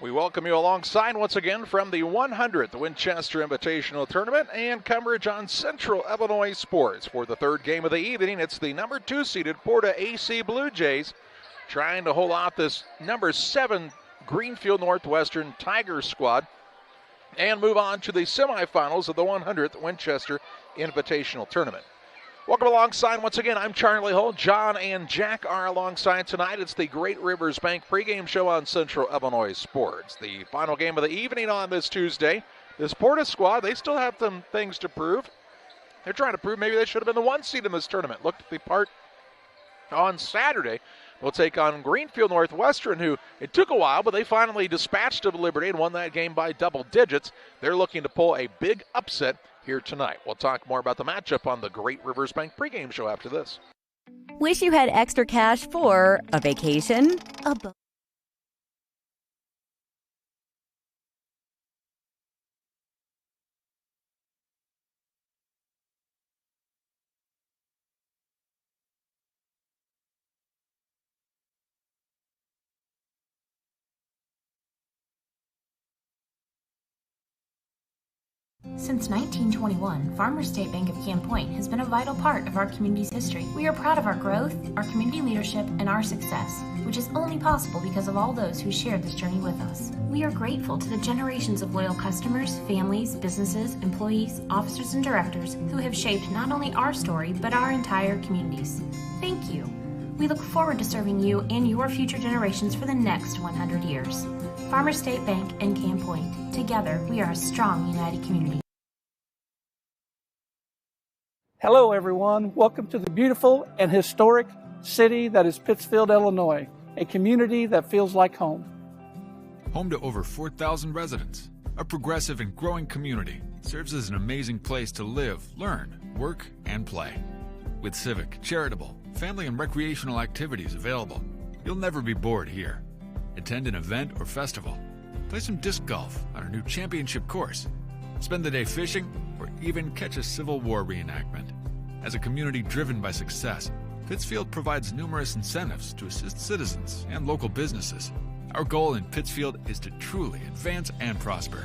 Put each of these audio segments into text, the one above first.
We welcome you alongside once again from the 100th Winchester Invitational Tournament and coverage on Central Illinois Sports. For the third game of the evening, it's the number 2 seeded PORTA-A Blue Jays trying to hold out this number 7 Greenfield Northwestern Tigers squad and move on to the semifinals of the 100th Winchester Invitational Tournament. Welcome alongside once again. I'm Charlie Hull. John and Jack are alongside tonight. It's the Great Rivers Bank pregame show on Central Illinois Sports. The final game of the evening on this Tuesday. This Porta squad, they still have some things to prove. They're trying to prove maybe they should have been the 1 seed in this tournament. Looked at the part on Saturday. We'll take on Greenfield Northwestern, who it took a while, but they finally dispatched of Liberty and won that game by double digits. They're looking to pull a big upset here tonight. We'll talk more about the matchup on the Great Rivers Bank pregame show after this. Wish you had extra cash for a vacation? Since 1921, Farmers State Bank of Camp Point has been a vital part of our community's history. We are proud of our growth, our community leadership, and our success, which is only possible because of all those who shared this journey with us. We are grateful to the generations of loyal customers, families, businesses, employees, officers, and directors who have shaped not only our story, but our entire communities. Thank you. We look forward to serving you and your future generations for the next 100 years. Farmers State Bank and Camp Point. Together, we are a strong, united community. Hello, everyone. Welcome to the beautiful and historic city that is Pittsfield, Illinois, a community that feels like home. Home to over 4,000 residents, a progressive and growing community serves as an amazing place to live, learn, work, and play. With civic, charitable, family, and recreational activities available, you'll never be bored here. Attend an event or festival, play some disc golf on our new championship course, spend the day fishing, or even catch a Civil War reenactment. As a community driven by success, Pittsfield provides numerous incentives to assist citizens and local businesses. Our goal in Pittsfield is to truly advance and prosper.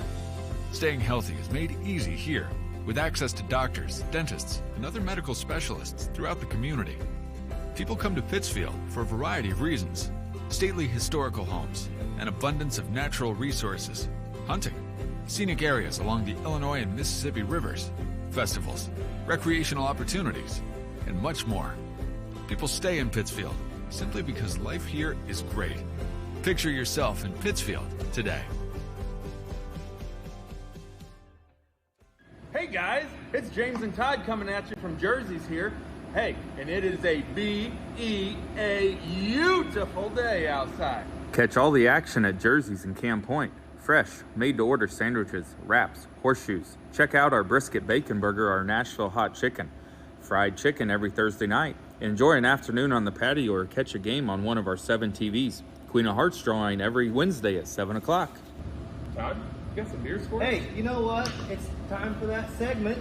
Staying healthy is made easy here, with access to doctors, dentists, and other medical specialists throughout the community. People come to Pittsfield for a variety of reasons: stately historical homes, an abundance of natural resources, hunting, scenic areas along the Illinois and Mississippi rivers, festivals, recreational opportunities, and much more. People stay in Pittsfield simply because life here is great. Picture yourself in Pittsfield today. Hey guys, it's James and Todd coming at you from Jersey's here. Hey, and it is a beautiful day outside. Catch all the action at Jersey's in Camp Point. Fresh, made-to-order sandwiches, wraps, horseshoes. Check out our brisket bacon burger, our Nashville hot chicken. Fried chicken every Thursday night. Enjoy an afternoon on the patio or catch a game on one of our 7 TVs. Queen of Hearts drawing every Wednesday at 7 o'clock. Todd, you got some beers for us? Hey, you know what? It's time for that segment.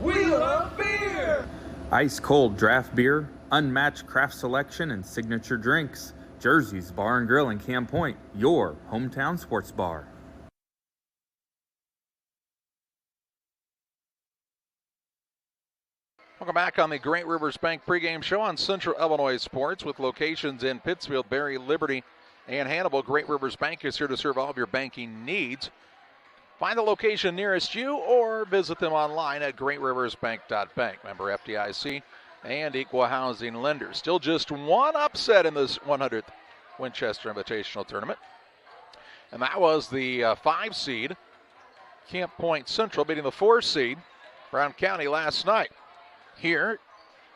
We love beer! Ice-cold draft beer, unmatched craft selection, and signature drinks. Jersey's Bar and Grill in Camp Point, your hometown sports bar. Welcome back on the Great Rivers Bank pregame show on Central Illinois Sports with locations in Pittsfield, Berry, Liberty, and Hannibal. Great Rivers Bank is here to serve all of your banking needs. Find the location nearest you or visit them online at greatriversbank.bank. Member FDIC and equal housing lender. Still just one upset in this 100th Winchester Invitational Tournament. And that was the 5 seed, Camp Point Central, beating the 4 seed, Brown County, last night. Here,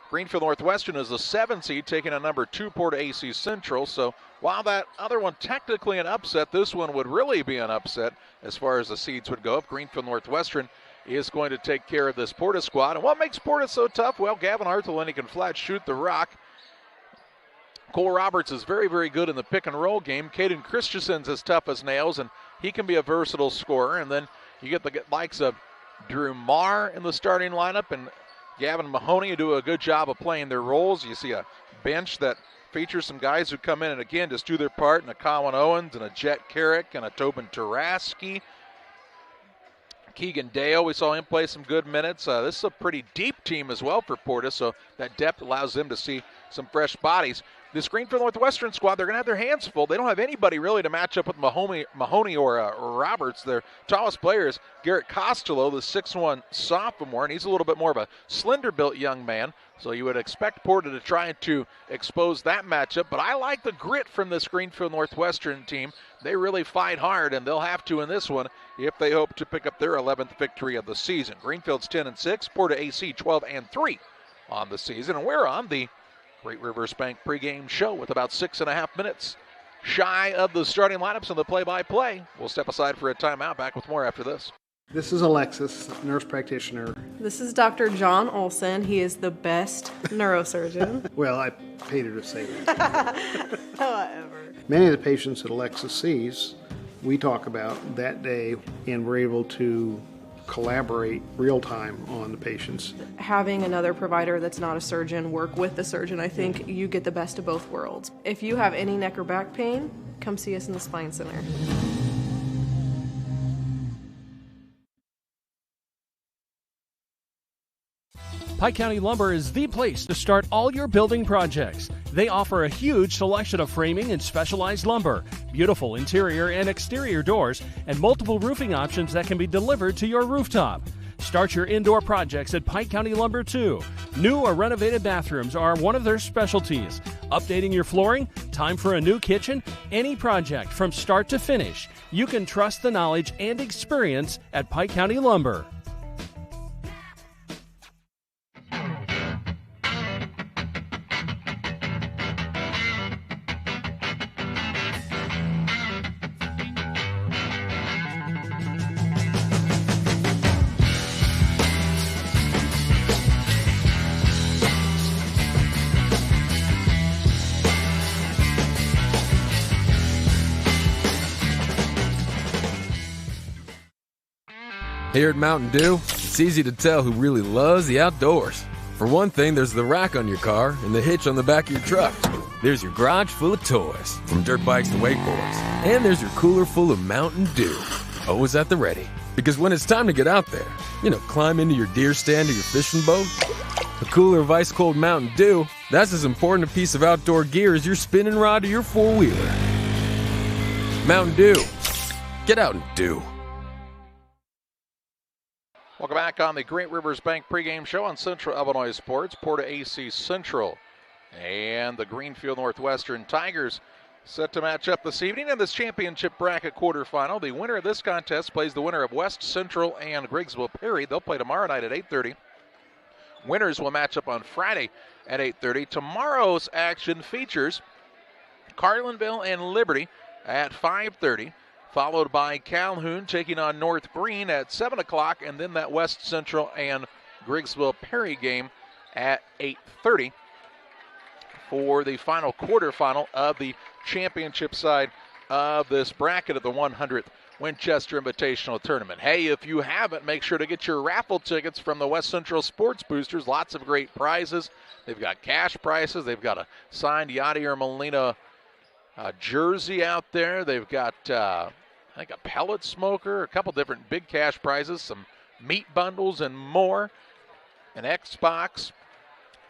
Greenfield Northwestern is the 7 seed, taking a number 2 PORTA-A Central. So while that other one technically an upset, this one would really be an upset as far as the seeds would go if Greenfield Northwestern is going to take care of this Porta squad. And what makes Porta so tough? Well, Gavin Arthur can flat shoot the rock. Cole Roberts is very, very good in the pick and roll game. Caden Christensen's as tough as nails, and he can be a versatile scorer. And then you get the likes of Drew Marr in the starting lineup and Gavin Mahoney, who do a good job of playing their roles. You see a bench that features some guys who come in and, again, just do their part, and a Colin Owens and a Jet Carrick and a Tobin Taraski. Keegan Dale, we saw him play some good minutes. This is a pretty deep team as well for Porta, so that depth allows them to see some fresh bodies. This Greenfield Northwestern squad, they're going to have their hands full. They don't have anybody really to match up with Mahoney or Roberts. Their tallest player is Garrett Costello, the 6'1 sophomore, and he's a little bit more of a slender-built young man. So you would expect Porta to try to expose that matchup. But I like the grit from this Greenfield Northwestern team. They really fight hard, and they'll have to in this one if they hope to pick up their 11th victory of the season. Greenfield's 10-6, Porta-A 12-3 on the season. And we're on the Great Rivers Bank pregame show with about 6.5 minutes shy of the starting lineups and the play-by-play. We'll step aside for a timeout. Back with more after this. This is Alexis, nurse practitioner. This is Dr. John Olson. He is the best neurosurgeon. Well, I paid her to say that. However. Many of the patients that Alexis sees, we talk about that day, and we're able to collaborate real time on the patients. Having another provider that's not a surgeon work with the surgeon, I think you get the best of both worlds. If you have any neck or back pain, come see us in the Spine Center. Pike County Lumber is the place to start all your building projects. They offer a huge selection of framing and specialized lumber, beautiful interior and exterior doors, and multiple roofing options that can be delivered to your rooftop. Start your indoor projects at Pike County Lumber too. New or renovated bathrooms are one of their specialties. Updating your flooring, time for a new kitchen, any project from start to finish. You can trust the knowledge and experience at Pike County Lumber. Here at Mountain Dew, it's easy to tell who really loves the outdoors. For one thing, there's the rack on your car and the hitch on the back of your truck. There's your garage full of toys, from dirt bikes to wakeboards. And there's your cooler full of Mountain Dew, always at the ready. Because when it's time to get out there, climb into your deer stand or your fishing boat, a cooler of ice-cold Mountain Dew, that's as important a piece of outdoor gear as your spinning rod or your four-wheeler. Mountain Dew. Get out and do. Welcome back on the Great Rivers Bank pregame show on Central Illinois Sports. Porta-A Central and the Greenfield Northwestern Tigers set to match up this evening in this championship bracket quarterfinal. The winner of this contest plays the winner of West Central and Griggsville Perry. They'll play tomorrow night at 8:30. Winners will match up on Friday at 8:30. Tomorrow's action features Carlinville and Liberty at 5:30. Followed by Calhoun taking on North Green at 7 o'clock, and then that West Central and Griggsville Perry game at 8:30 for the final quarterfinal of the championship side of this bracket of the 100th Winchester Invitational Tournament. Hey, if you haven't, make sure to get your raffle tickets from the West Central Sports Boosters. Lots of great prizes. They've got cash prizes. They've got a signed Yadier Molina jersey out there. They've got I think a pellet smoker, a couple different big cash prizes, some meat bundles and more, an Xbox.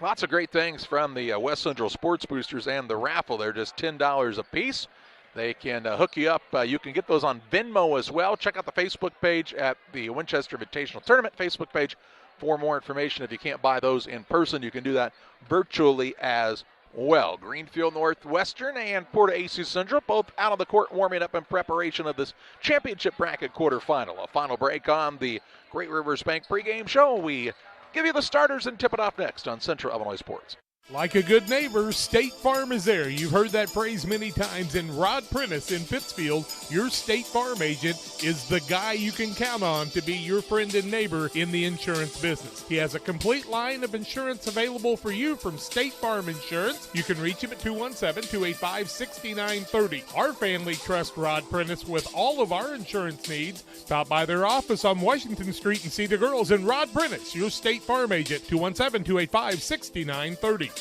Lots of great things from the West Central Sports Boosters and the raffle. They're just $10 a piece. They can hook you up. You can get those on Venmo as well. Check out the Facebook page at the Winchester Invitational Tournament Facebook page for more information. If you can't buy those in person, you can do that virtually as well. Greenfield Northwestern and Porta-A Central both out on the court warming up in preparation of this championship bracket quarterfinal. A final break on the Great Rivers Bank pregame show. We give you the starters and tip it off next on Central Illinois Sports. Like a good neighbor, State Farm is there. You've heard that phrase many times. And Rod Prentice in Pittsfield, your State Farm agent, is the guy you can count on to be your friend and neighbor in the insurance business. He has a complete line of insurance available for you from State Farm Insurance. You can reach him at 217-285-6930. Our family trusts Rod Prentice with all of our insurance needs. Stop by their office on Washington Street and see the girls. And Rod Prentice, your State Farm agent, 217-285-6930.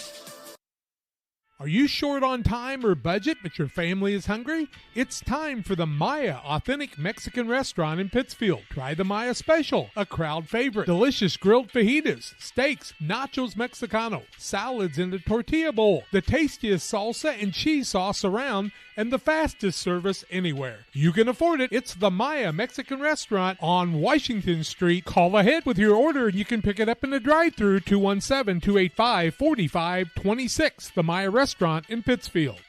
Are you short on time or budget, but your family is hungry? It's time for the Maya Authentic Mexican Restaurant in Pittsfield. Try the Maya Special, a crowd favorite. Delicious grilled fajitas, steaks, nachos Mexicano, salads in the tortilla bowl, the tastiest salsa and cheese sauce around, and the fastest service anywhere. You can afford it. It's the Maya Mexican Restaurant on Washington Street. Call ahead with your order and you can pick it up in the drive-thru, 217-285-4526. The Maya Restaurant in Pittsfield.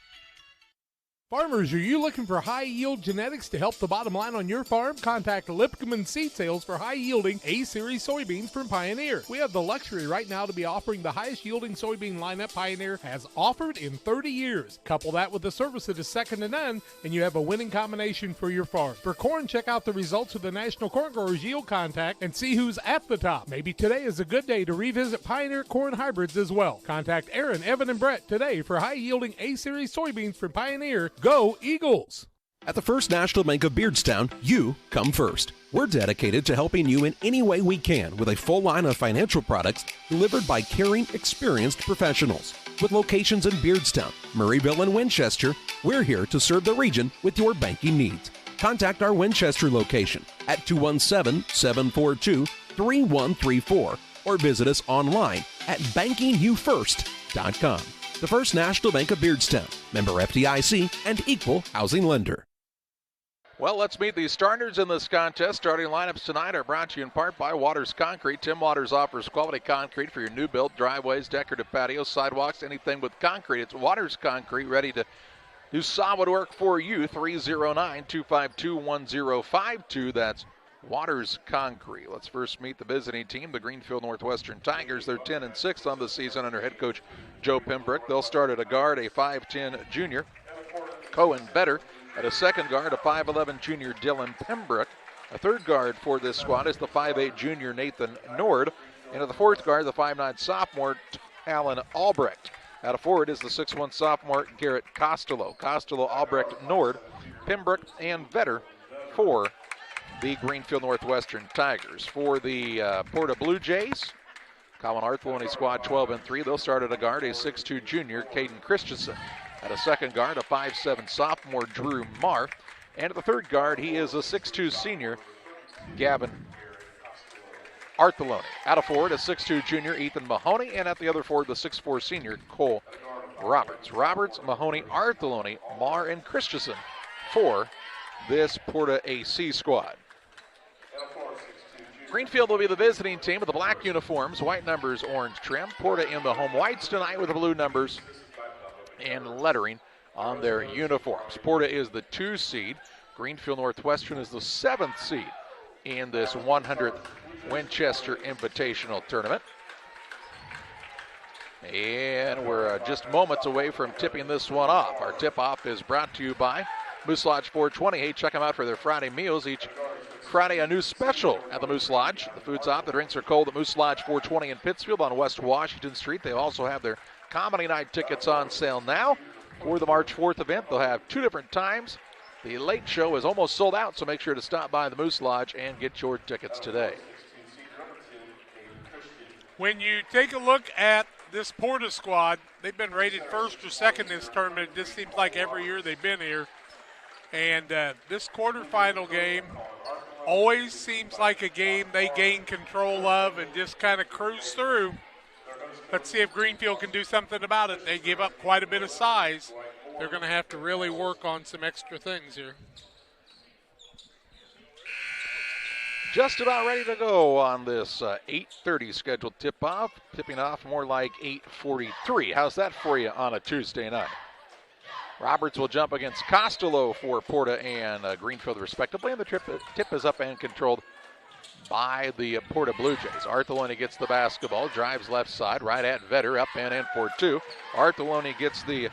Farmers, are you looking for high-yield genetics to help the bottom line on your farm? Contact Lipkman Seed Sales for high-yielding A-Series soybeans from Pioneer. We have the luxury right now to be offering the highest-yielding soybean lineup Pioneer has offered in 30 years. Couple that with a service that is second to none, and you have a winning combination for your farm. For corn, check out the results of the National Corn Growers Yield Contact and see who's at the top. Maybe today is a good day to revisit Pioneer corn hybrids as well. Contact Aaron, Evan, and Brett today for high-yielding A-Series soybeans from Pioneer. Go Eagles! At the First National Bank of Beardstown, you come first. We're dedicated to helping you in any way we can with a full line of financial products delivered by caring, experienced professionals. With locations in Beardstown, Murrayville, and Winchester, we're here to serve the region with your banking needs. Contact our Winchester location at 217-742-3134 or visit us online at bankingyoufirst.com. The First National Bank of Beardstown, member FDIC, and equal housing lender. Well, let's meet the starters in this contest. Starting lineups tonight are brought to you in part by Waters Concrete. Tim Waters offers quality concrete for your new build, driveways, decorative patios, sidewalks, anything with concrete. It's Waters Concrete, ready to do solid work for you. 309-252-1052. That's Waters Concrete. Let's first meet the visiting team, the Greenfield Northwestern Tigers. They're 10-6 on the season under head coach Joe Pembrook. They'll start at a guard, a 5'10 junior, Cohen Better. At a second guard, a 5'11 junior, Dylan Pembrook. A third guard for this squad is the 5'8 junior, Nathan Nord. And at the fourth guard, the 5'9 sophomore, Alan Albrecht. At a forward is the 6'1 sophomore, Garrett Costello. Costello, Albrecht, Nord, Pembrook, and Vetter for the Greenfield Northwestern Tigers. For the PORTA Blue Jays, Colin Arthur squad 12-3. They'll start at a guard, a 6'2 junior, Caden Christensen. At a second guard, a 5'7 sophomore, Drew Marr. And at the third guard, he is a 6'2 senior, Gavin Arthelone. At a forward, a 6'2 junior, Ethan Mahoney. And at the other forward, the 6'4 senior, Cole Roberts. Roberts, Mahoney, Arthelone, Marr, and Christensen for this PORTA-A squad. Greenfield will be the visiting team with the black uniforms, white numbers, orange trim. PORTA in the home whites tonight with the blue numbers and lettering on their uniforms. PORTA is the 2 seed. Greenfield Northwestern is the 7th seed in this 100th Winchester Invitational Tournament. And we're just moments away from tipping this one off. Our tip-off is brought to you by Moose Lodge 420. Hey, check them out for their Friday meals. Each Friday, a new special at the Moose Lodge. The food's hot, the drinks are cold at Moose Lodge 420 in Pittsfield on West Washington Street. They also have their Comedy Night tickets on sale now for the March 4th event. They'll have 2 different times. The late show is almost sold out, so make sure to stop by the Moose Lodge and get your tickets today. When you take a look at this PORTA squad, they've been rated first or second in this tournament. It just seems like every year they've been here. And this quarterfinal game always seems like a game they gain control of and just kind of cruise through. Let's see if Greenfield can do something about it. They give up quite a bit of size. They're going to have to really work on some extra things here. Just about ready to go on this 8:30 scheduled tip-off. Tipping off more like 8:43. How's that for you on a Tuesday night? Roberts will jump against Costello for PORTA and Greenfield respectively, and the tip is up and controlled by the PORTA Blue Jays. Arthelone gets the basketball, drives left side, right at Vetter, up and in for 2. Arthelone gets the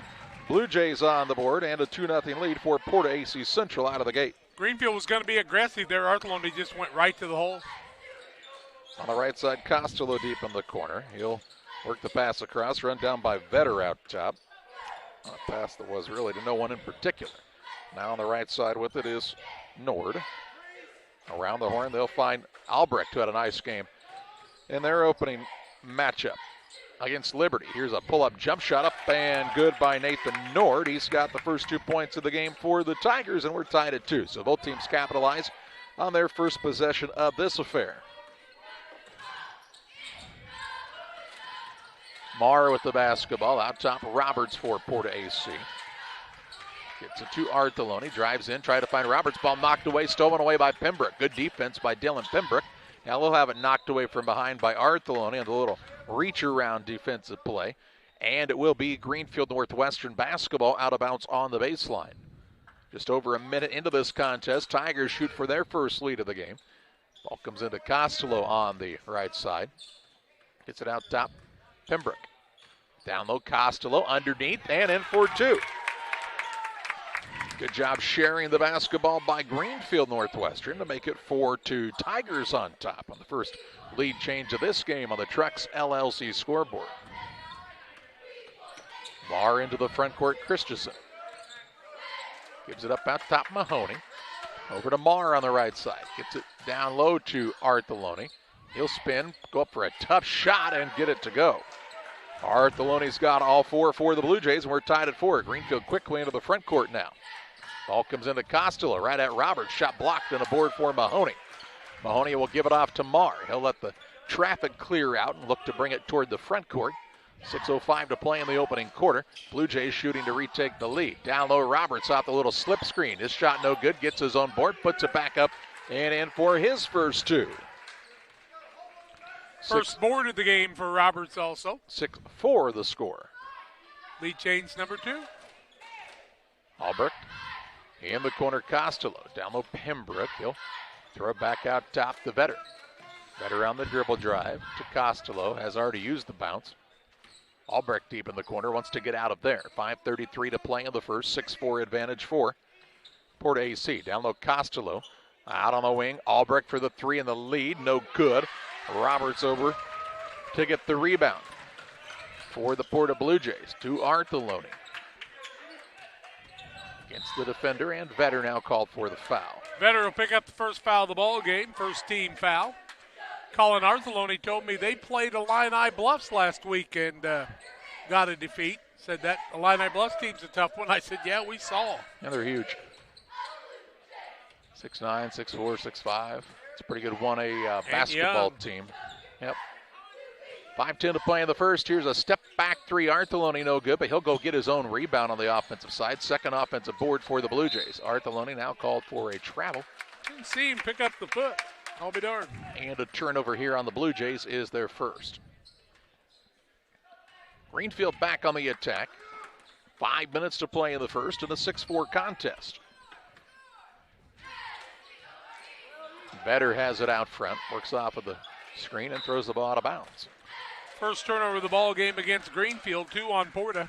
Blue Jays on the board, and a 2-0 lead for PORTA AC Central out of the gate. Greenfield was going to be aggressive there. Arthelone just went right to the hole. On the right side, Costello deep in the corner. He'll work the pass across, run down by Vetter out top. A pass that was really to no one in particular. Now on the right side with it is Nord. Around the horn, they'll find Albrecht, who had a nice game in their opening matchup. against Liberty. Here's a pull-up jump shot up and good by Nathan Nord. He's got the first 2 points of the game for the Tigers, and we're tied at 2. So both teams capitalize on their first possession of this affair. Marr with the basketball. Out top, Roberts for PORTA-AC. Gets it to Artheloni. Drives in, try to find Roberts. Ball knocked away, stolen away by Pembroke. Good defense by Dylan Pembroke. Now they'll have it knocked away from behind by Artheloni on the little reach around defensive play. And it will be Greenfield Northwestern basketball out of bounds on the baseline. Just over a minute into this contest, Tigers shoot for their first lead of the game. Ball comes into Costello on the right side. Gets it out top, Pembroke. Down low, Costello underneath and in for 2. Good job sharing the basketball by Greenfield Northwestern to make it 4-2 Tigers on top on the first lead change of this game on the Trex LLC scoreboard. Marr into the front court, Christensen. Gives it up out top, Mahoney. Over to Marr on the right side. Gets it down low to Artheloni. He'll spin, go up for a tough shot and get it to go. Artheloni's got all 4 for the Blue Jays, and we're tied at 4. Greenfield quickly into the front court now. Ball comes into Costello, right at Roberts. Shot blocked and a board for Mahoney. Mahoney will give it off to Marr. He'll let the traffic clear out and look to bring it toward the front court. 6:05 to play in the opening quarter. Blue Jays shooting to retake the lead. Down low, Roberts off the little slip screen. His shot no good, gets his own board, puts it back up and in for his first 2. First board of the game for Roberts also. 6-4 the score. Lead change number 2. Albrecht in the corner, Costello. Down low, Pembroke. He'll throw it back out top to Vetter. Vetter on the dribble drive to Costello. Has already used the bounce. Albrecht deep in the corner, wants to get out of there. 5:33 to play in the first. 6-4 advantage for PORTA-AC. Down low, Costello. Out on the wing. Albrecht for the 3 in the lead. No good. Roberts over to get the rebound for the Porta Blue Jays to Artheloni. Against the defender, and Vetter now called for the foul. Vetter will pick up the first foul of the ball game, first team foul. Colin Artheloni told me they played Illini Bluffs last week and got a defeat. Said that Illini Bluffs team's a tough one. I said, yeah, we saw. Yeah, they're huge. 6'9", 6'4", 6'5". It's a pretty good 1A basketball team. Yep. 5:10 to play in the first. Here's a step back 3. Artheloni no good, but he'll go get his own rebound on the offensive side. Second offensive board for the Blue Jays. Artheloni now called for a travel. Didn't see him pick up the foot. I'll be darned. And a turnover here on the Blue Jays is their first. Greenfield back on the attack. 5 minutes to play in the first in a 6-4 contest. Vetter has it out front, works off of the screen and throws the ball out of bounds. First turnover of the ball game against Greenfield, 2 on Porta.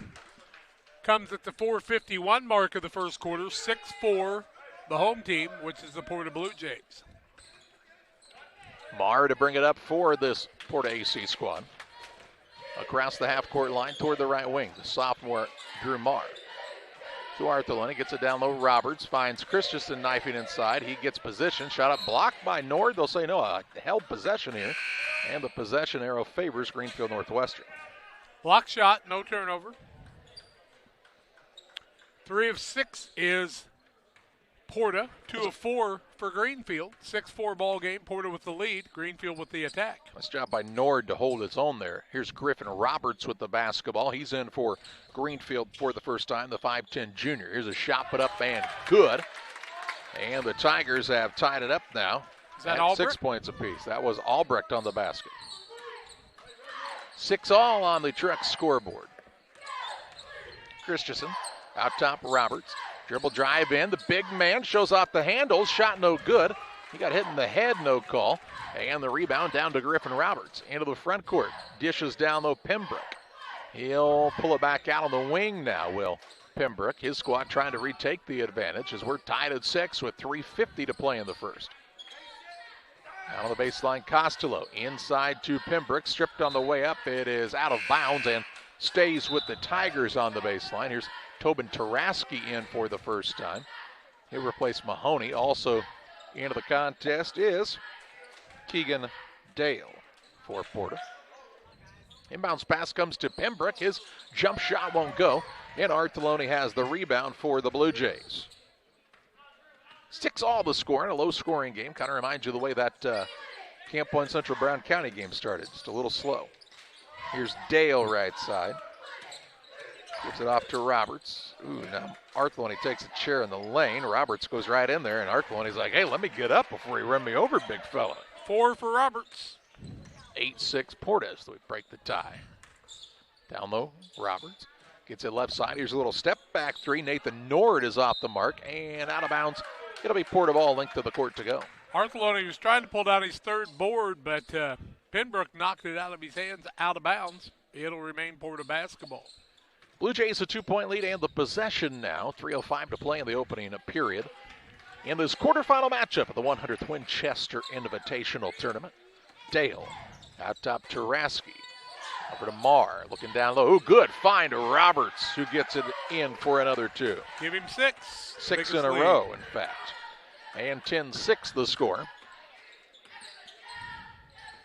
Comes at the 4:51 mark of the first quarter, 6-4 the home team, which is the Porta Blue Jays. Marr to bring it up for this PORTA-AC squad. Across the half-court line toward the right wing, the sophomore Drew Marr. To Artheloni, gets it down low. Roberts finds Christensen knifing inside. He gets position. Shot up blocked by Nord. They'll say no, held possession here. And the possession arrow favors Greenfield Northwestern. Block shot, no turnover. 3 of 6 is Porta. 2 of 4 for Greenfield. 6-4 ball game. Porta with the lead. Greenfield with the attack. Nice job by Nord to hold his own there. Here's Griffin Roberts with the basketball. He's in for Greenfield for the first time, the 5'10 junior. Here's a shot put up and good. And the Tigers have tied it up now. Is that at Albrecht? 6 points apiece. That was Albrecht on the basket. 6-all on the Trex scoreboard. Christensen out top, Roberts. Dribble drive in. The big man shows off the handles. Shot no good. He got hit in the head, no call. And the rebound down to Griffin Roberts. Into the front court. Dishes down low, Pembroke. He'll pull it back out on the wing now, will Pembroke. His squad trying to retake the advantage as we're tied at 6 with 3:50 to play in the first. Down on the baseline, Costello. Inside to Pembroke. Stripped on the way up. It is out of bounds and stays with the Tigers on the baseline. Here's Tobin Taraski in for the first time. He'll replace Mahoney. Also into the contest is Keegan Dale for Porta. Inbounds pass comes to Pembroke. His jump shot won't go. And Artoloni has the rebound for the Blue Jays. 6-all the score in a low-scoring game. Kind of reminds you of the way that Camp Point Central Brown County game started. Just a little slow. Here's Dale right side. Gives it off to Roberts. Ooh, now Artoloni takes a chair in the lane. Roberts goes right in there, and Artoloni's like, hey, let me get up before you run me over, big fella. 4 for Roberts. 8-6 Porta, so we break the tie. Down low, Roberts gets it left side. Here's a little step back three. Nathan Nord is off the mark and out of bounds. It'll be Porta ball linked to the court to go. Artoloni was trying to pull down his third board, but Pembroke knocked it out of his hands, out of bounds. It'll remain Porta basketball. Blue Jays a 2-point lead and the possession now. 3:05 to play in the opening period. In this quarterfinal matchup of the 100th Winchester Invitational Tournament, Dale out top to Rasky. Over to Marr, looking down low. Ooh, good find to Roberts, who gets it in for another 2. Give him 6. 6 in a row, in fact. And 10-6 the score.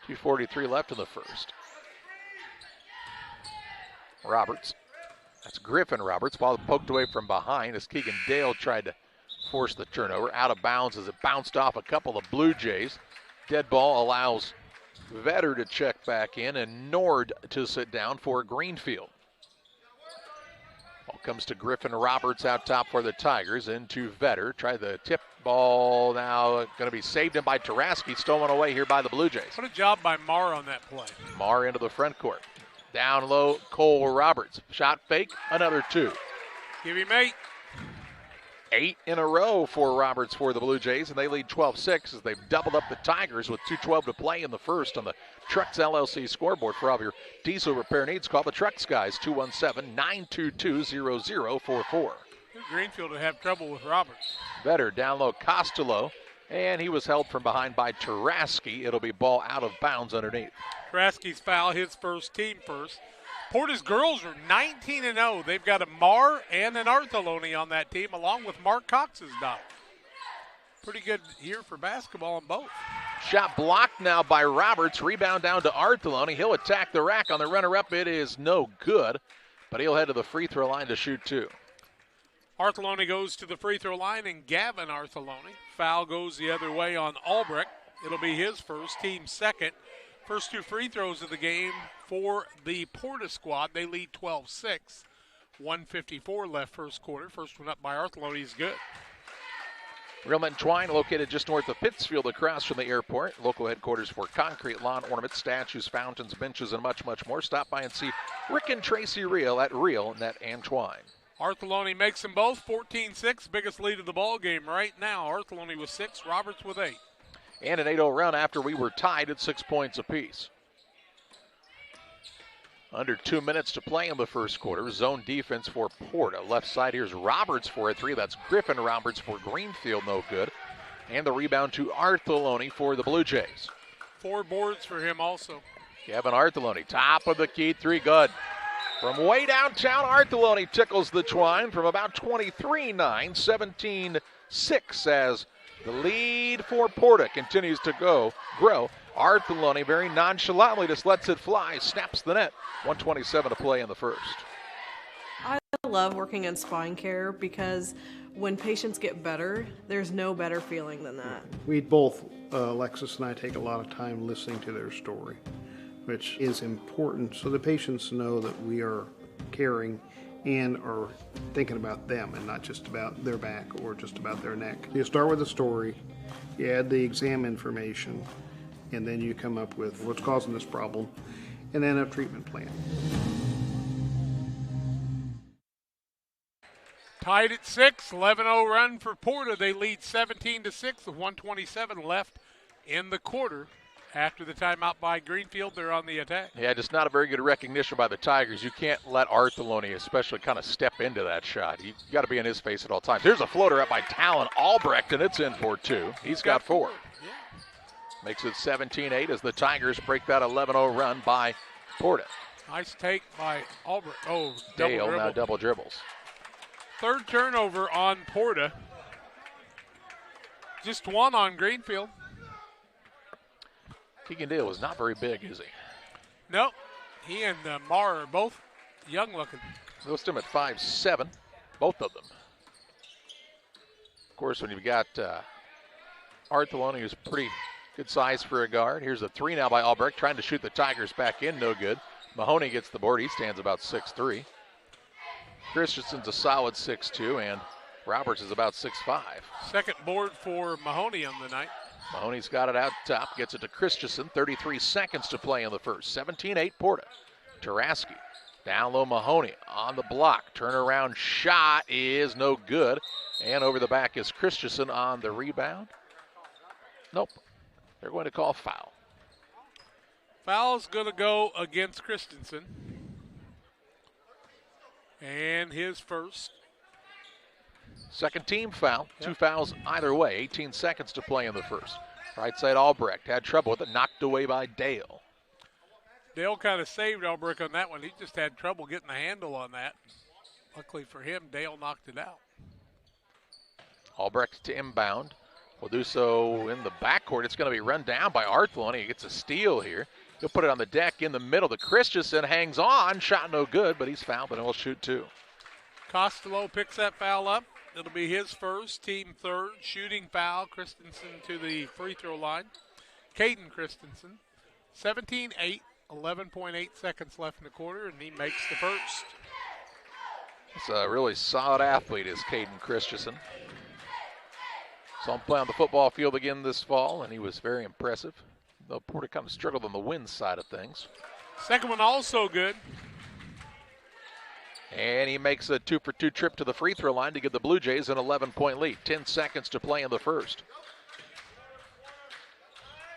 2:43 left in the first. Roberts. That's Griffin Roberts. Ball poked away from behind as Keegan Dale tried to force the turnover. Out of bounds as it bounced off a couple of Blue Jays. Dead ball allows Vetter to check back in and Nord to sit down for Greenfield. Ball comes to Griffin Roberts out top for the Tigers. Into Vetter. Try the tip ball now. Going to be saved in by Taraski. Stolen away here by the Blue Jays. What a job by Marr on that play. Marr into the front court. Down low, Cole Roberts. Shot fake, another 2. Give him 8. 8 in a row for Roberts for the Blue Jays, and they lead 12-6 as they've doubled up the Tigers with 2:12 to play in the first on the Trucks LLC scoreboard. For all of your diesel repair needs, call the Trucks guys, 217-922-0044. Greenfield would have trouble with Roberts. Vetter down low, Costello, and he was held from behind by Taraski. It'll be ball out of bounds underneath. Taraski's foul, his first, team first. Porta's girls are 19-0. They've got a Marr and an Artoloni on that team, along with Mark Cox's daughter. Pretty good year for basketball on both. Shot blocked now by Roberts. Rebound down to Artoloni. He'll attack the rack on the runner-up. It is no good, but he'll head to the free throw line to shoot 2. Artoloni goes to the free throw line, and Gavin Artoloni. Foul goes the other way on Albrecht. It'll be his first, team second. First 2 free throws of the game for the Porta squad. They lead 12-6. 1:54 left first quarter. First one up by Artoloni is good. Realman Twine, located just north of Pittsfield, across from the airport. Local headquarters for concrete, lawn ornaments, statues, fountains, benches, and much, much more. Stop by and see Rick and Tracy Reel at Reel, Net, and Twine. Artoloni makes them both 14-6. Biggest lead of the ball game right now. Artoloni with 6, Roberts with 8. And an 8-0 run after we were tied at 6 points apiece. Under 2 minutes to play in the first quarter. Zone defense for Porta. Left side, here's Roberts for a 3. That's Griffin Roberts for Greenfield, no good. And the rebound to Artoloni for the Blue Jays. 4 boards for him also. Kevin Artoloni, top of the key, 3 good. From way downtown, Artoloni tickles the Twine from about 23-9, 17-6 as the lead for Porta continues to grow. Artoloni very nonchalantly just lets it fly, snaps the net. 1:27 to play in the first. I love working in spine care because when patients get better, there's no better feeling than that. We both, Alexis and I, take a lot of time listening to their story, which is important so the patients know that we are caring and are thinking about them and not just about their back or just about their neck. You start with the story, you add the exam information, and then you come up with what's causing this problem, and then a treatment plan. Tied at 6, 11-0 run for Porta. They lead 17-6 with 1:27 left in the quarter. After the timeout by Greenfield, they're on the attack. Yeah, just not a very good recognition by the Tigers. You can't let Artoloni especially kind of step into that shot. You got to be in his face at all times. Here's a floater up by Talon Albrecht, and it's in for 2. He's got 4. Yeah. Makes it 17-8 as the Tigers break that 11-0 run by Porta. Nice take by Albrecht. Oh, Dale now double dribbles. Third turnover on Porta. Just 1 on Greenfield. Keegan Dale is not very big, is he? Nope. He and Marr are both young looking. Listed him at 5'7", both of them. Of course, when you've got Artheloni, who's pretty good size for a guard. Here's a 3 now by Albrecht, trying to shoot the Tigers back in, no good. Mahoney gets the board. He stands about 6'3". Christensen's a solid 6'2", and Roberts is about 6'5". Second board for Mahoney on the night. Mahoney's got it out top, gets it to Christensen. 33 seconds to play in the first. 17-8 Porta. Taraski down low, Mahoney on the block. Turnaround shot is no good. And over the back is Christensen on the rebound. Nope. They're going to call foul. Foul's going to go against Christensen. And his first. Second team foul. Yep. 2 fouls either way. 18 seconds to play in the first. Right side Albrecht had trouble with it. Knocked away by Dale. Dale kind of saved Albrecht on that one. He just had trouble getting the handle on that. Luckily for him, Dale knocked it out. Albrecht to inbound. Will do so in the backcourt. It's going to be run down by Artheloni. He gets a steal here. He'll put it on the deck in the middle. The Christensen hangs on. Shot no good, but he's fouled, but he'll shoot 2. Costello picks that foul up. It'll be his first, team third. Shooting foul. Christensen to the free throw line. Caden Christensen. 17-8. 11.8 seconds left in the quarter, and he makes the first. That's a really solid athlete, is Caden Christensen. Saw him play on the football field again this fall, and he was very impressive. Though Porter kind of struggled on the win side of things. Second one also good. And he makes a 2-for-2 trip to the free throw line to give the Blue Jays an 11-point lead. 10 seconds to play in the first.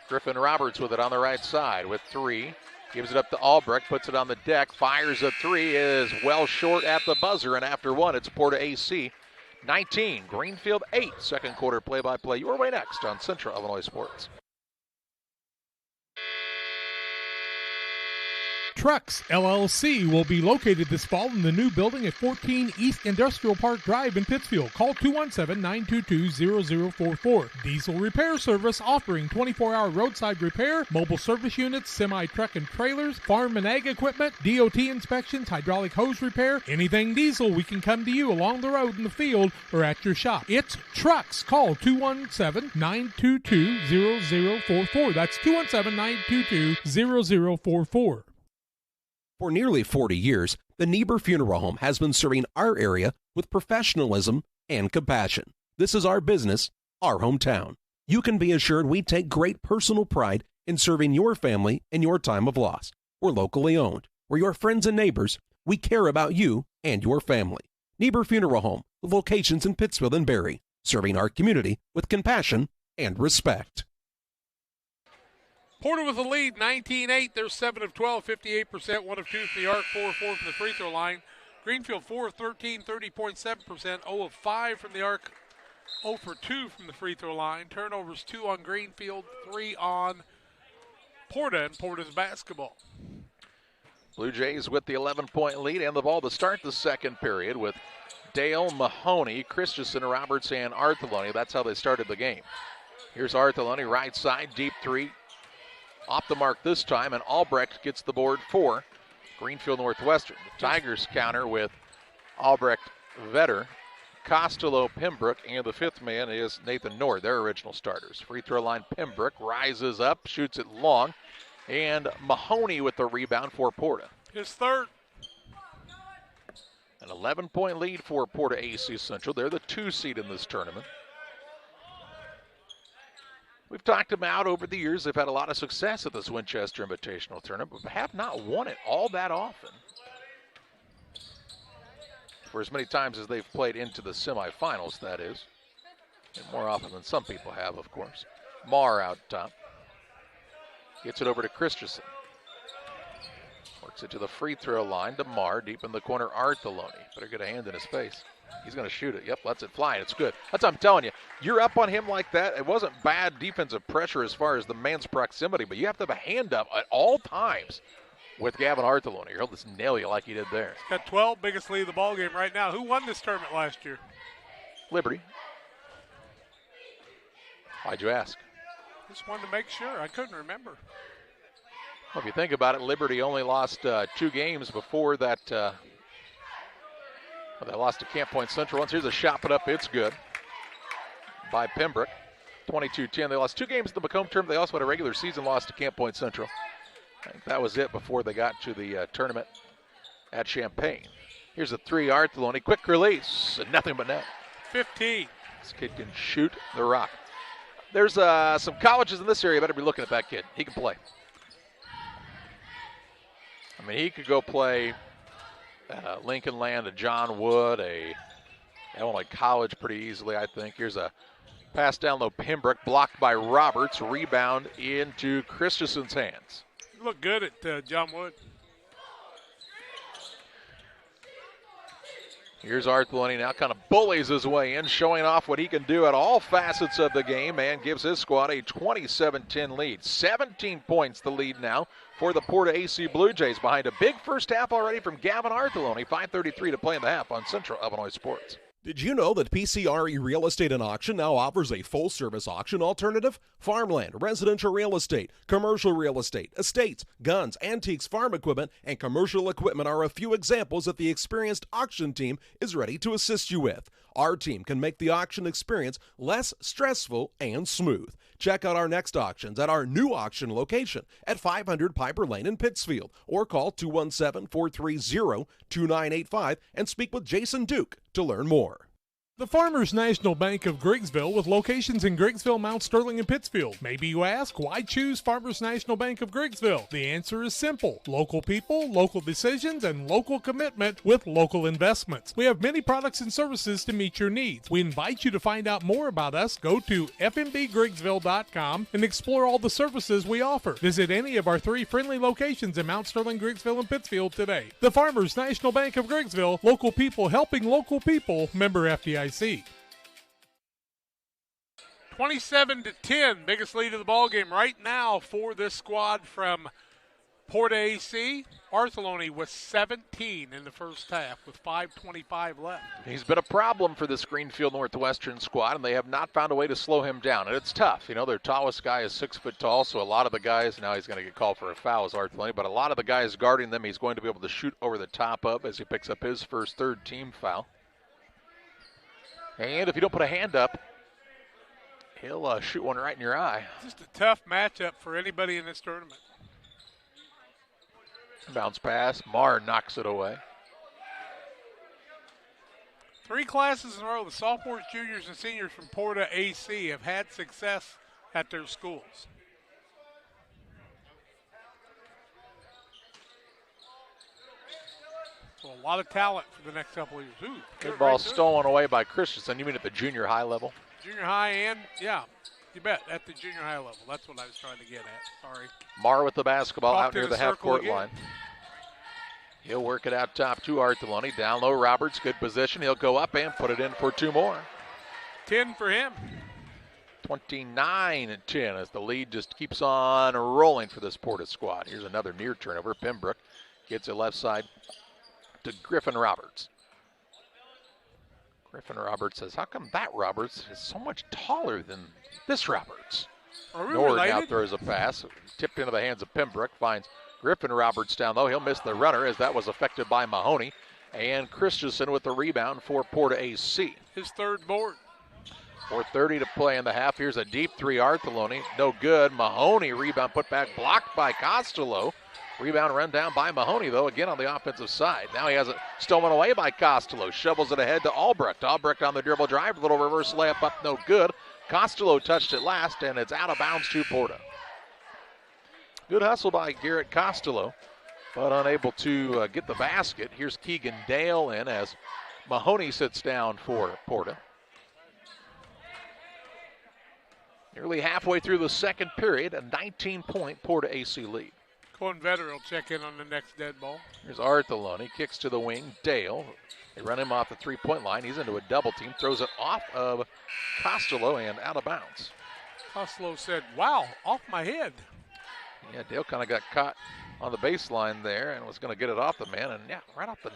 Griffin Roberts with it on the right side with 3. Gives it up to Albrecht, puts it on the deck, fires a 3, is well short at the buzzer, and after 1, it's Porta-A 19, Greenfield 8. Second quarter play-by-play your way next on Central Illinois Sports. Trucks LLC will be located this fall in the new building at 14 East Industrial Park Drive in Pittsfield. Call 217-922-0044. Diesel repair service offering 24-hour roadside repair, mobile service units, semi-truck and trailers, farm and ag equipment, DOT inspections, hydraulic hose repair. Anything diesel, we can come to you along the road in the field or at your shop. It's Trucks. Call 217-922-0044. That's 217-922-0044. For nearly 40 years, the Niebuhr Funeral Home has been serving our area with professionalism and compassion. This is our business, our hometown. You can be assured we take great personal pride in serving your family in your time of loss. We're locally owned. We're your friends and neighbors. We care about you and your family. Niebuhr Funeral Home, with locations in Pittsfield and Barry, serving our community with compassion and respect. Porter with the lead, 19-8. They're 7 of 12, 58%, 1 of 2 from the arc, 4 of 4 from the free throw line. Greenfield 4 of 13, 30.7%, 0 of 5 from the arc, 0 for 2 from the free throw line. Turnovers 2 on Greenfield, 3 on Porta, and Porta's basketball. Blue Jays with the 11-point lead and the ball to start the second period with Dale, Mahoney, Christensen, Roberts, and Artheloni. That's how they started the game. Here's Artheloni, right side, deep 3. Off the mark this time, and Albrecht gets the board for Greenfield Northwestern. The Tigers counter with Albrecht, Vetter, Costello, Pembroke, and the fifth man is Nathan Nord, their original starters. Free throw line, Pembroke rises up, shoots it long, and Mahoney with the rebound for Porta. His third. An 11-point lead for Porta-A Central. They're the 2 seed in this tournament. We've talked about over the years, they've had a lot of success at this Winchester Invitational tournament, but have not won it all that often. For as many times as they've played into the semifinals, that is. And more often than some people have, of course. Marr out top. Gets it over to Christensen. Works it to the free throw line to Marr, deep in the corner, Artheloni. Better get a hand in his face. He's going to shoot it. Yep, lets it fly, and it's good. That's what I'm telling you. You're up on him like that. It wasn't bad defensive pressure as far as the man's proximity, but you have to have a hand up at all times with Gavin Artheloni. He'll just nail you like he did there. He's got 12, biggest lead of the ball game right now. Who won this tournament last year? Liberty. Why'd you ask? Just wanted to make sure. I couldn't remember. Well, if you think about it, Liberty only lost 2 games before that. They lost to Camp Point Central once. Here's a shot put up. It's good by Pembroke. 22-10. They lost 2 games in the Macomb tournament. They also had a regular season loss to Camp Point Central. I think that was it before they got to the tournament at Champaign. Here's a 3, Artheloni. Quick release. Nothing but net. 15. This kid can shoot the rock. There's some colleges in this area. Better be looking at that kid. He can play. I mean, he could go play Lincoln Land, a John Wood, a Illinois College pretty easily, I think. Here's a pass down low. Pembroke blocked by Roberts. Rebound into Christensen's hands. You look good at John Wood. Here's Artheloni now kind of bullies his way in, showing off what he can do at all facets of the game, and gives his squad a 27-10 lead. 17 points the lead now for the PORTA-A Blue Jays, behind a big first half already from Gavin Artheloni. 5:33 to play in the half on Central Illinois Sports. Did you know that PCRE Real Estate and Auction now offers a full-service auction alternative? Farmland, residential real estate, commercial real estate, estates, guns, antiques, farm equipment, and commercial equipment are a few examples that the experienced auction team is ready to assist you with. Our team can make the auction experience less stressful and smooth. Check out our next auctions at our new auction location at 500 Piper Lane in Pittsfield, or call 217-430-2985 and speak with Jason Duke to learn more. The Farmers National Bank of Griggsville, with locations in Griggsville, Mount Sterling, and Pittsfield. Maybe you ask, why choose Farmers National Bank of Griggsville? The answer is simple. Local people, local decisions, and local commitment with local investments. We have many products and services to meet your needs. We invite you to find out more about us. Go to fmbgriggsville.com and explore all the services we offer. Visit any of our 3 friendly locations in Mount Sterling, Griggsville, and Pittsfield today. The Farmers National Bank of Griggsville, local people helping local people, member FDIC. 27-10, biggest lead of the ball game right now for this squad from PORTA-A. Artheloni was 17 in the first half with 5:25 left. He's been a problem for this Greenfield Northwestern squad, and they have not found a way to slow him down. And it's tough. You know, their tallest guy is 6 foot tall, so a lot of the guys, now he's going to get called for a foul as Artheloni, but a lot of the guys guarding them he's going to be able to shoot over the top of as he picks up his first third-team foul. And if you don't put a hand up, he'll shoot one right in your eye. Just a tough matchup for anybody in this tournament. Bounce pass. Marr knocks it away. 3 classes in a row, the sophomores, juniors, and seniors from PORTA-A have had success at their schools. So a lot of talent for the next couple of years. Ooh, good ball stolen away by Christensen. You mean at the junior high level? Junior high and, yeah, you bet, at the junior high level. That's what I was trying to get at. Sorry. Marr with the basketball out near the half-court line. He'll work it out top to Artheloni. Down low, Roberts, good position. He'll go up and put it in for 2 more. 10 for him. 29-10 as the lead just keeps on rolling for this Porta squad. Here's another near turnover. Pembroke gets it left side to Griffin Roberts. Griffin Roberts says, how come that Roberts is so much taller than this Roberts? Nord now throws a pass, tipped into the hands of Pembroke, finds Griffin Roberts down low. He'll miss the runner as that was affected by Mahoney. And Christensen with the rebound for PORTA-A. His third board. 4:30 to play in the half. Here's a deep 3, Artheloni. No good. Mahoney rebound put back, blocked by Costello. Rebound run down by Mahoney, though, again on the offensive side. Now he has it stolen away by Costello. Shovels it ahead to Albrecht. Albrecht on the dribble drive. Little reverse layup up, no good. Costello touched it last, and it's out of bounds to Porta. Good hustle by Garrett Costello, but unable to get the basket. Here's Keegan Dale in as Mahoney sits down for Porta. Nearly halfway through the second period, a 19-point PORTA-A lead. Cohen Vetter will check in on the next dead ball. Here's Artheloni, kicks to the wing. Dale, they run him off the three-point line. He's into a double team, throws it off of Costello and out of bounds. Costello said, wow, off my head. Yeah, Dale kind of got caught on the baseline there and was going to get it off the man. And, yeah, right off the,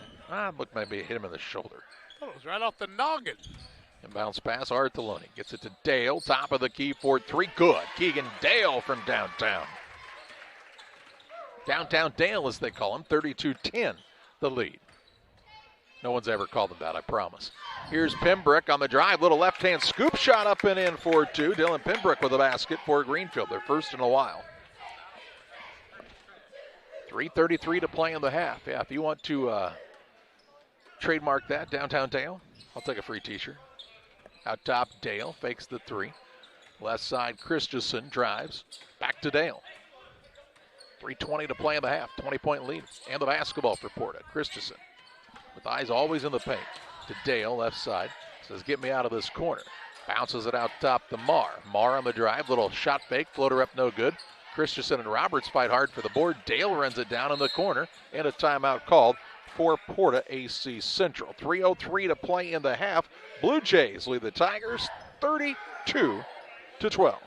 look, maybe it hit him in the shoulder. I thought it was right off the noggin. And bounce pass, Artheloni gets it to Dale. Top of the key for 3. Good. Keegan Dale from downtown. Downtown Dale, as they call him, 32-10, the lead. No one's ever called him that, I promise. Here's Pembroke on the drive. Little left-hand scoop shot up and in for two. Dylan Pembroke with a basket for Greenfield. Their first in a while. 3:33 to play in the half. Yeah, if you want to trademark that, Downtown Dale, I'll take a free t-shirt. Out top, Dale fakes the three. Left side, Christensen drives. Back to Dale. 3:20 to play in the half. 20-point lead. And the basketball for Porta. Christensen with eyes always in the paint. To Dale, left side. Says, get me out of this corner. Bounces it out top to Marr. Marr on the drive. Little shot fake. Floater up, no good. Christensen and Roberts fight hard for the board. Dale runs it down in the corner. And a timeout called for Porta-A Central. 3:03 to play in the half. Blue Jays lead the Tigers 32-12.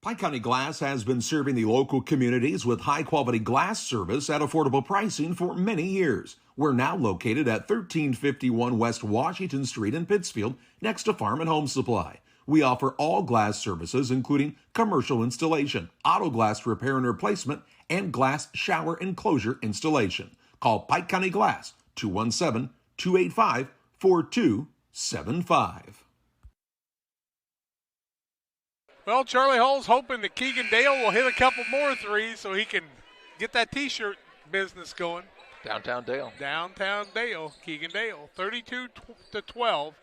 Pike County Glass has been serving the local communities with high-quality glass service at affordable pricing for many years. We're now located at 1351 West Washington Street in Pittsfield, next to Farm and Home Supply. We offer all glass services, including commercial installation, auto glass repair and replacement, and glass shower enclosure installation. Call Pike County Glass, 217-285-4275. Well, Charlie Hall's hoping that Keegan Dale will hit a couple more threes so he can get that T-shirt business going. Downtown Dale. Downtown Dale, Keegan Dale, 32-12.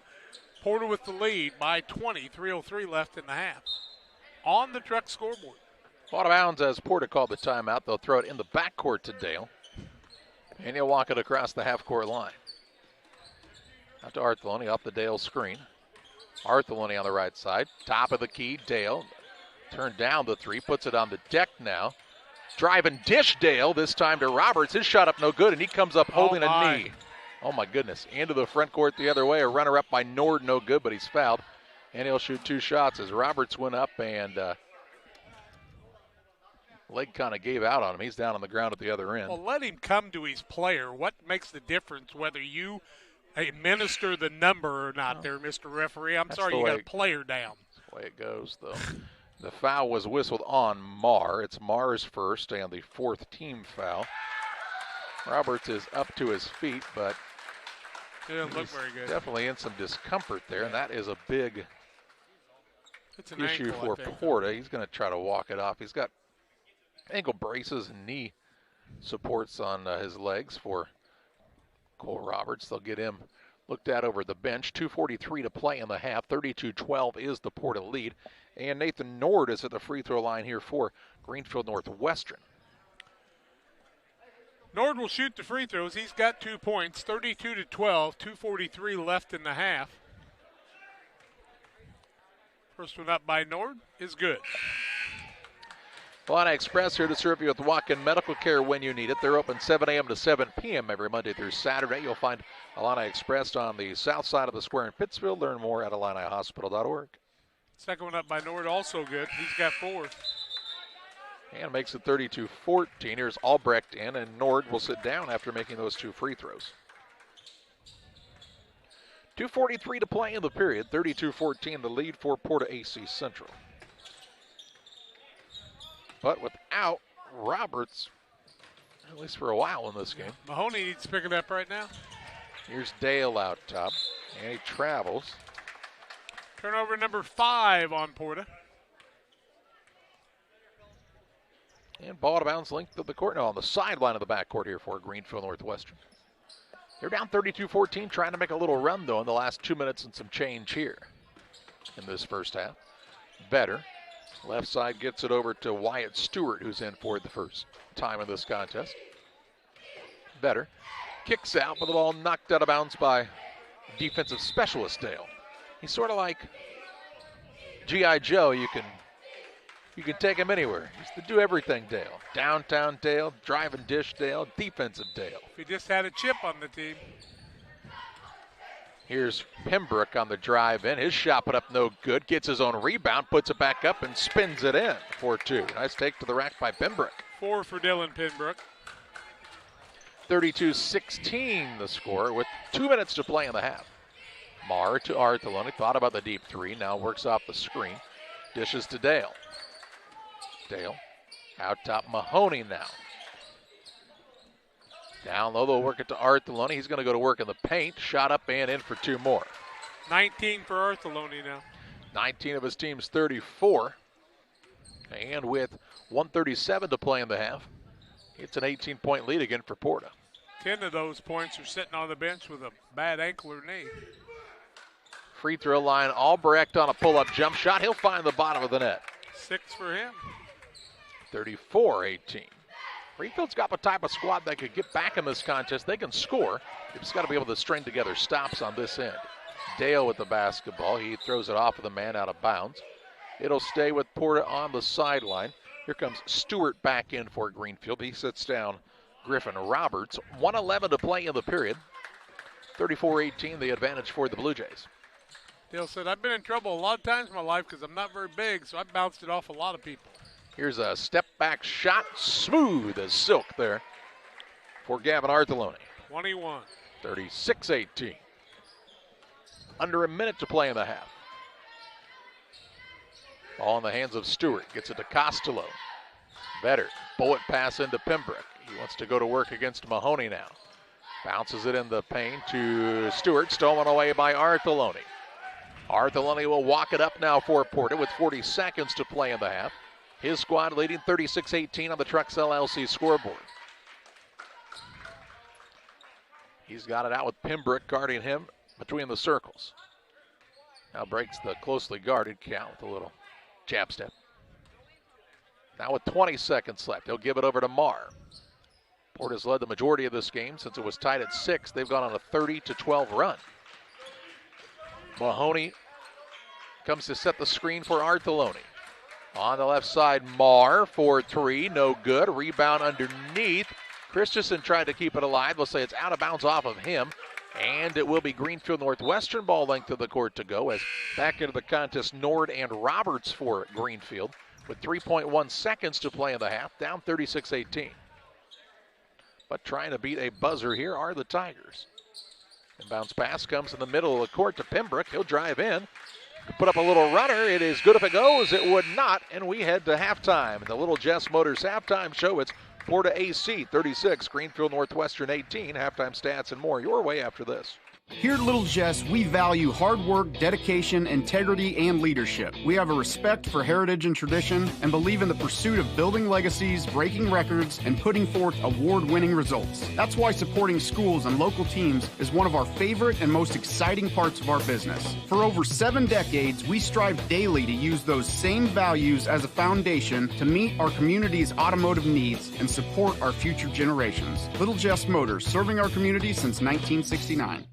Porter with the lead by 20, 3:03 left in the half. On the Truck scoreboard. Out of bounds as Porta called the timeout. They'll throw it in the backcourt to Dale. And he'll walk it across the half-court line. Out to Artheloni off the Dale screen. Artheloni on the right side. Top of the key, Dale. Turned down the three, puts it on the deck now. Drive and dish Dale, this time to Roberts. His shot up no good, and he comes up holding a knee. Oh, my goodness. Into the front court the other way. A runner up by Nord, no good, but he's fouled. And he'll shoot two shots as Roberts went up and leg kind of gave out on him. He's down on the ground at the other end. Well, let him come to his player. What makes the difference whether you administer the number or not there, Mr. Referee? I'm sorry, you got a player down. That's the way it goes, though. The foul was whistled on Marr. It's Marr's first and the fourth team foul. Roberts is up to his feet, but it doesn't look very good. Definitely in some discomfort there, and that is a big issue ankle, for Porta. He's going to try to walk it off. He's got ankle braces and knee supports on his legs for Cole Roberts. They'll get him looked at over the bench. 2:43 to play in the half. 32-12 is the Porta lead. And Nathan Nord is at the free throw line here for Greenfield Northwestern. Nord will shoot the free throws. He's got 2 points, 32-12, 2:43 left in the half. First one up by Nord is good. Alana Express here to serve you with walk-in medical care when you need it. They're open 7 a.m. to 7 p.m. every Monday through Saturday. You'll find Alana Express on the south side of the square in Pittsfield. Learn more at IlliniHospital.org. Second one up by Nord, also good. He's got 4. And makes it 32-14. Here's Albrecht in, and Nord will sit down after making those 2 free throws. 2:43 to play in the period. 32-14, the lead for Porta-A Central. But without Roberts, at least for a while in this game. Mahoney needs to pick it up right now. Here's Dale out top, and he travels. Turnover number 5 on Porta. And ball out of bounds, length of the court. No, on the sideline of the backcourt here for Greenfield Northwestern. They're down 32-14, trying to make a little run, though, in the last 2 minutes and some change here in this first half. Better. Left side gets it over to Wyatt Stewart, who's in for the first time in this contest. Better. Kicks out, but the ball knocked out of bounds by defensive specialist Dale. He's sort of like G.I. Joe. You can take him anywhere. He's the do everything Dale. Downtown Dale, drive and dish Dale, defensive Dale. If he just had a chip on the team. Here's Pembroke on the drive in. His shot put up no good. Gets his own rebound, puts it back up, and spins it in for 2. Nice take to the rack by Pembroke. 4 for Dylan Pembroke. 32-16 the score with 2 minutes to play in the half. Marr to Artheloni. Thought about the deep 3. Now works off the screen. Dishes to Dale. Dale Out top, Mahoney now. Down low, they'll work it to Artheloni. He's going to go to work in the paint. Shot up and in for 2 more. 19 for Artheloni now. 19 of his team's 34. And with 1:37 to play in the half, it's an 18-point lead again for Porta. 10 of those points are sitting on the bench with a bad ankle or knee. Free throw line, Albrecht on a pull-up jump shot. He'll find the bottom of the net. 6 for him. 34-18. Greenfield's got the type of squad that could get back in this contest. They can score. They've just got to be able to string together stops on this end. Dale with the basketball. He throws it off of the man out of bounds. It'll stay with Porta on the sideline. Here comes Stewart back in for Greenfield. He sits down Griffin Roberts. 1:11 to play in the period. 34-18, the advantage for the Blue Jays. Dale said, I've been in trouble a lot of times in my life because I'm not very big, so I bounced it off a lot of people. Here's a step-back shot, smooth as silk there for Gavin Artheloni. 21. 36-18. Under a minute to play in the half. Ball in the hands of Stewart. Gets it to Costello. Vetter. Bullet pass into Pembroke. He wants to go to work against Mahoney now. Bounces it in the paint to Stewart. Stolen away by Artheloni. Artheloni will walk it up now for Porta with 40 seconds to play in the half. His squad leading 36-18 on the Trucks LLC scoreboard. He's got it out with Pembroke guarding him between the circles. Now breaks the closely guarded count with a little jab step. Now with 20 seconds left, he'll give it over to Marr. Porta's led the majority of this game since it was tied at 6. They've gone on a 30-12 run. Mahoney comes to set the screen for Artheloni. On the left side, Marr for 3, no good. Rebound underneath. Christensen tried to keep it alive. We'll say it's out of bounds off of him. And it will be Greenfield Northwestern ball length of the court to go as back into the contest, Nord and Roberts for Greenfield with 3.1 seconds to play in the half, down 36-18. But trying to beat a buzzer here are the Tigers. Inbounds pass comes in the middle of the court to Pembroke. He'll drive in. Put up a little runner. It is good if it goes. It would not. And we head to halftime. The Little Jess Motors halftime show. It's PORTA-A 36, Greenfield Northwestern 18. Halftime stats and more your way after this. Here at Little Jess, we value hard work, dedication, integrity, and leadership. We have a respect for heritage and tradition and believe in the pursuit of building legacies, breaking records, and putting forth award-winning results. That's why supporting schools and local teams is one of our favorite and most exciting parts of our business. For over 7 decades, we strive daily to use those same values as a foundation to meet our community's automotive needs and support our future generations. Little Jess Motors, serving our community since 1969.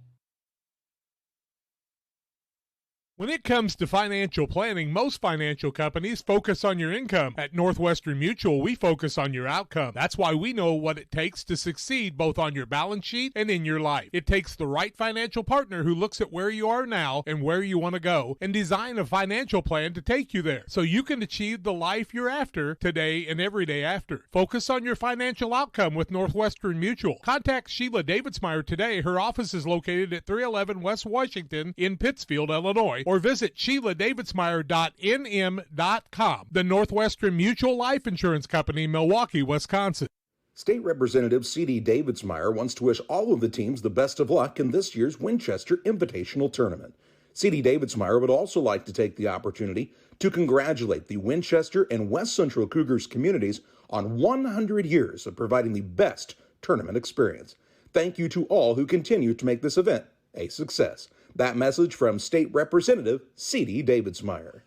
When it comes to financial planning, most financial companies focus on your income. At Northwestern Mutual, we focus on your outcome. That's why we know what it takes to succeed both on your balance sheet and in your life. It takes the right financial partner who looks at where you are now and where you want to go and design a financial plan to take you there so you can achieve the life you're after today and every day after. Focus on your financial outcome with Northwestern Mutual. Contact Sheila Davidsmeyer today. Her office is located at 311 West Washington in Pittsfield, Illinois, or visit SheilaDavidsmeyer.nm.com. The Northwestern Mutual Life Insurance Company, Milwaukee, Wisconsin. State Representative C.D. Davidsmeyer wants to wish all of the teams the best of luck in this year's Winchester Invitational Tournament. C.D. Davidsmeyer would also like to take the opportunity to congratulate the Winchester and West Central Cougars communities on 100 years of providing the best tournament experience. Thank you to all who continue to make this event a success. That message from State Representative C.D. Davidsmeyer.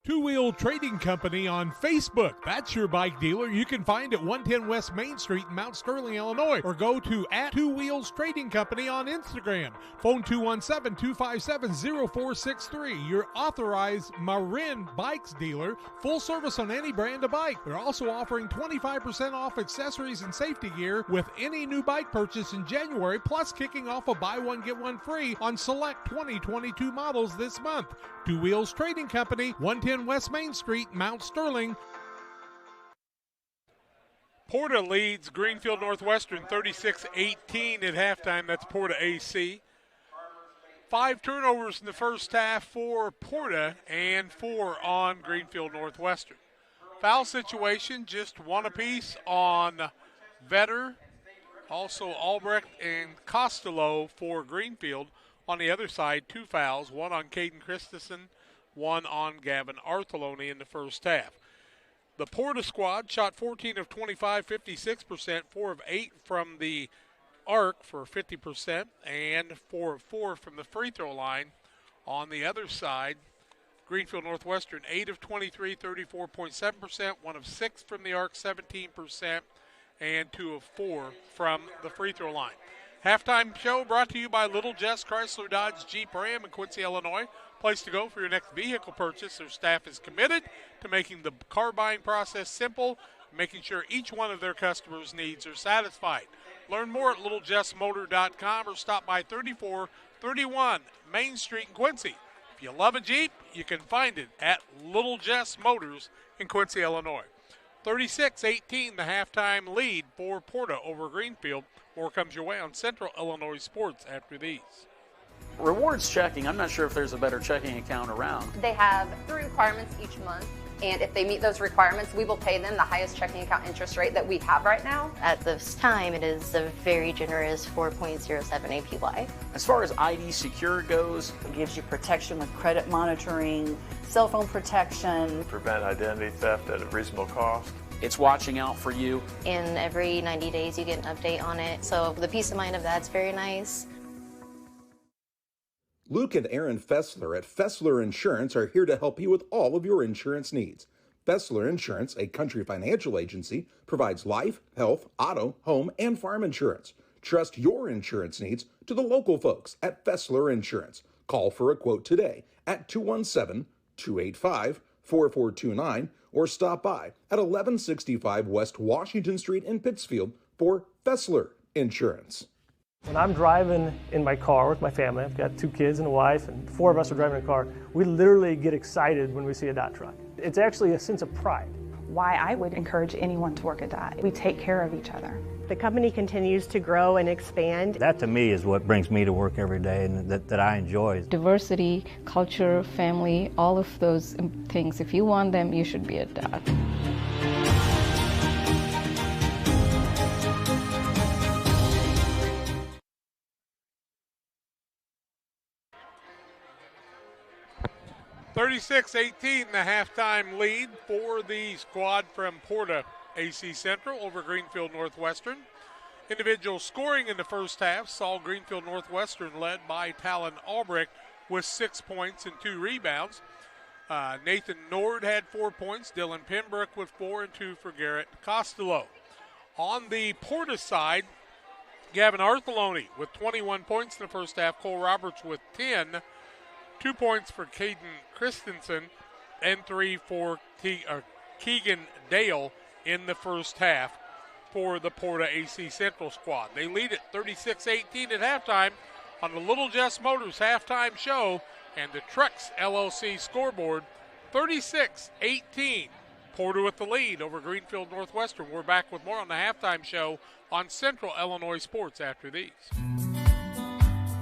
Two Wheel Trading Company on Facebook. That's your bike dealer. You can find at 110 West Main Street in Mount Sterling, Illinois, or go to @Two-Wheels Trading Company on Instagram. Phone 217-257-0463. Your authorized Marin Bikes dealer. Full service on any brand of bike. They're also offering 25% off accessories and safety gear with any new bike purchase in January, plus kicking off a buy one, get one free on select 2022 models this month. Two Wheels Trading Company, 110 West Main Street, Mount Sterling. Porta leads Greenfield Northwestern 36-18 at halftime. That's Porta-A. 5 turnovers in the first half for Porta and 4 on Greenfield Northwestern. Foul situation, just one apiece on Vetter, also Albrecht and Costello for Greenfield. On the other side, 2 fouls, one on Caden Christensen, one on Gavin Artheloni in the first half. The Porta squad shot 14 of 25, 56%, 4 of 8 from the arc for 50%, and 4 of 4 from the free throw line. On the other side, Greenfield Northwestern, 8 of 23, 34.7%, 1 of 6 from the arc, 17%, and 2 of 4 from the free throw line. Halftime show brought to you by Little Jess Chrysler Dodge Jeep Ram in Quincy, Illinois. Place to go for your next vehicle purchase. Their staff is committed to making the car buying process simple, making sure each one of their customers' needs are satisfied. Learn more at littlejessmotor.com or stop by 3431 Main Street in Quincy. If you love a Jeep, you can find it at Little Jess Motors in Quincy, Illinois. 36-18, the halftime lead for Porta over Greenfield. More comes your way on Central Illinois Sports after these. Rewards checking, I'm not sure if there's a better checking account around. They have 3 requirements each month, and if they meet those requirements, we will pay them the highest checking account interest rate that we have right now. At this time, it is a very generous 4.07 APY. As far as ID Secure goes, it gives you protection with credit monitoring, cell phone protection. Prevent identity theft at a reasonable cost. It's watching out for you. And every 90 days you get an update on it. So the peace of mind of that's very nice. Luke and Aaron Fessler at Fessler Insurance are here to help you with all of your insurance needs. Fessler Insurance, a Country Financial agency, provides life, health, auto, home, and farm insurance. Trust your insurance needs to the local folks at Fessler Insurance. Call for a quote today at 217-285-4429 or stop by at 1165 West Washington Street in Pittsfield for Fessler Insurance. When I'm driving in my car with my family, I've got 2 kids and a wife, and 4 of us are driving a car, we literally get excited when we see a DOT truck. It's actually a sense of pride. Why I would encourage anyone to work at DOT. We take care of each other. The company continues to grow and expand. That to me is what brings me to work every day and that I enjoy. Diversity, culture, family, all of those things, if you want them, you should be at DOT. (36-18) the halftime lead for the squad from Porta-A Central over Greenfield Northwestern. Individual scoring in the first half saw Greenfield Northwestern led by Talon Albrecht with 6 points and 2 rebounds. Nathan Nord had 4 points, Dylan Pembroke with 4 and 2 for Garrett Costello. On the Porta side, Gavin Artheloni with 21 points in the first half, Cole Roberts with 10, 2 points for Caden Christensen, and 3 for Keegan Dale in the first half for the Porta-A Central squad. They lead at 36-18 at halftime on the Little Jess Motors halftime show and the Trex LLC scoreboard. 36-18, Porta with the lead over Greenfield Northwestern. We're back with more on the halftime show on Central Illinois Sports after these.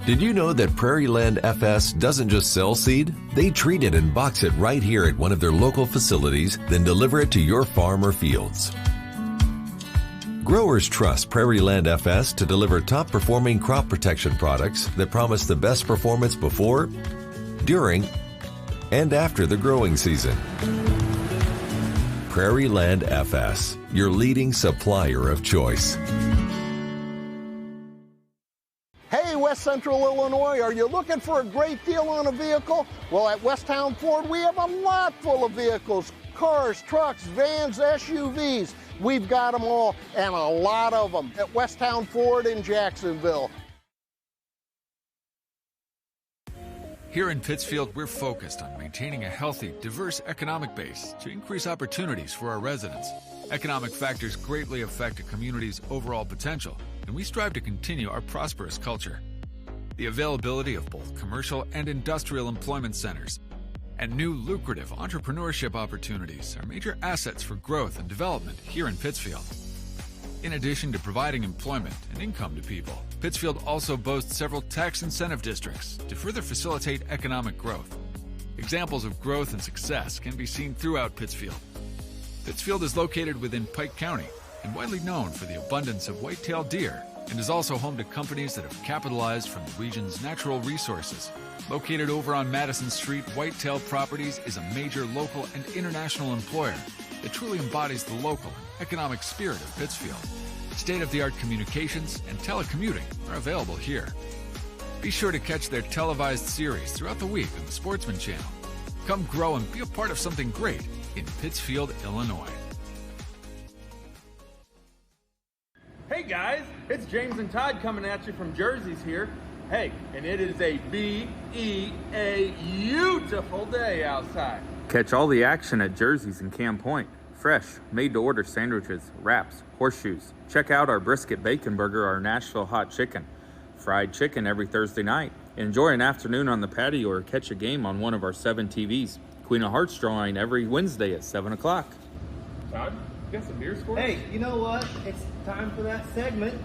Did you know that Prairie Land FS doesn't just sell seed? They treat it and box it right here at one of their local facilities, then deliver it to your farm or fields. Growers trust Prairie Land FS to deliver top-performing crop protection products that promise the best performance before, during, and after the growing season. Prairie Land FS, your leading supplier of choice. Hey, West Central Illinois, are you looking for a great deal on a vehicle? Well, at Westtown Ford, we have a lot full of vehicles. Cars, trucks, vans, SUVs. We've got them all, and a lot of them at Westtown Ford in Jacksonville. Here in Pittsfield, we're focused on maintaining a healthy, diverse economic base to increase opportunities for our residents. Economic factors greatly affect a community's overall potential, and we strive to continue our prosperous culture. The availability of both commercial and industrial employment centers and new lucrative entrepreneurship opportunities are major assets for growth and development here in Pittsfield. In addition to providing employment and income to people, Pittsfield also boasts several tax incentive districts to further facilitate economic growth. Examples of growth and success can be seen throughout Pittsfield. Pittsfield is located within Pike County and widely known for the abundance of white-tailed deer, and is also home to companies that have capitalized from the region's natural resources. Located over on Madison Street, Whitetail Properties is a major local and international employer that truly embodies the local economic spirit of Pittsfield. State-of-the-art communications and telecommuting are available here. Be sure to catch their televised series throughout the week on the Sportsman Channel. Come grow and be a part of something great in Pittsfield, Illinois. Hey guys, it's James and Todd coming at you from Jersey's here. Hey, and it is a beautiful day outside. Catch all the action at Jersey's in Camp Point. Fresh, made-to-order sandwiches, wraps, horseshoes. Check out our brisket bacon burger, our Nashville hot chicken. Fried chicken every Thursday night. Enjoy an afternoon on the patio or catch a game on one of our 7 TVs. Queen of Hearts drawing every Wednesday at 7 o'clock. Todd, you got some beers for us? Hey, you know what? It's time for that segment.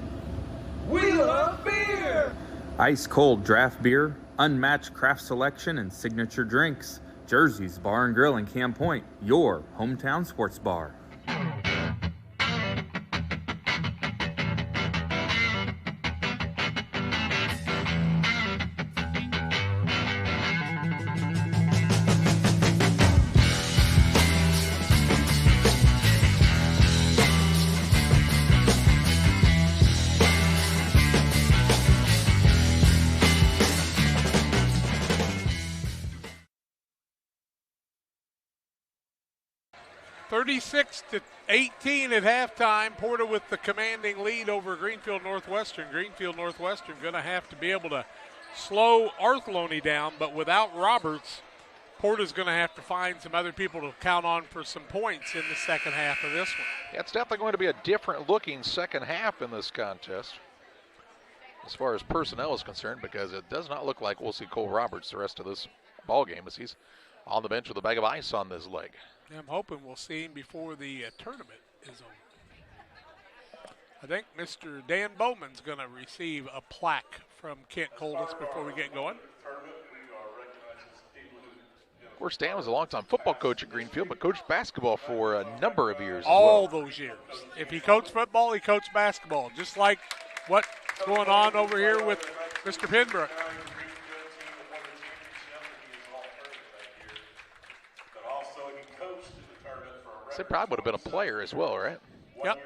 We love beer! Ice cold draft beer, unmatched craft selection, and signature drinks. Jersey's Bar and Grill in Camp Point, your hometown sports bar. To 18 at halftime. Porta with the commanding lead over Greenfield Northwestern. Greenfield Northwestern going to have to be able to slow Arthelone down, but without Roberts, Porta's going to have to find some other people to count on for some points in the second half of this one. Yeah, it's definitely going to be a different looking second half in this contest as far as personnel is concerned, because it does not look like we'll see Cole Roberts the rest of this ball game as he's on the bench with a bag of ice on his leg. I'm hoping we'll see him before the tournament is over. I think Mr. Dan Bowman's going to receive a plaque from Kent Coldis before we get going. Of course, Dan was a longtime football coach at Greenfield, but coached basketball for a number of years All as well. those years. If he coached football, he coached basketball, just like what's going on over here with Mr. Penbrook. He probably would have been a player as well, right? Yep.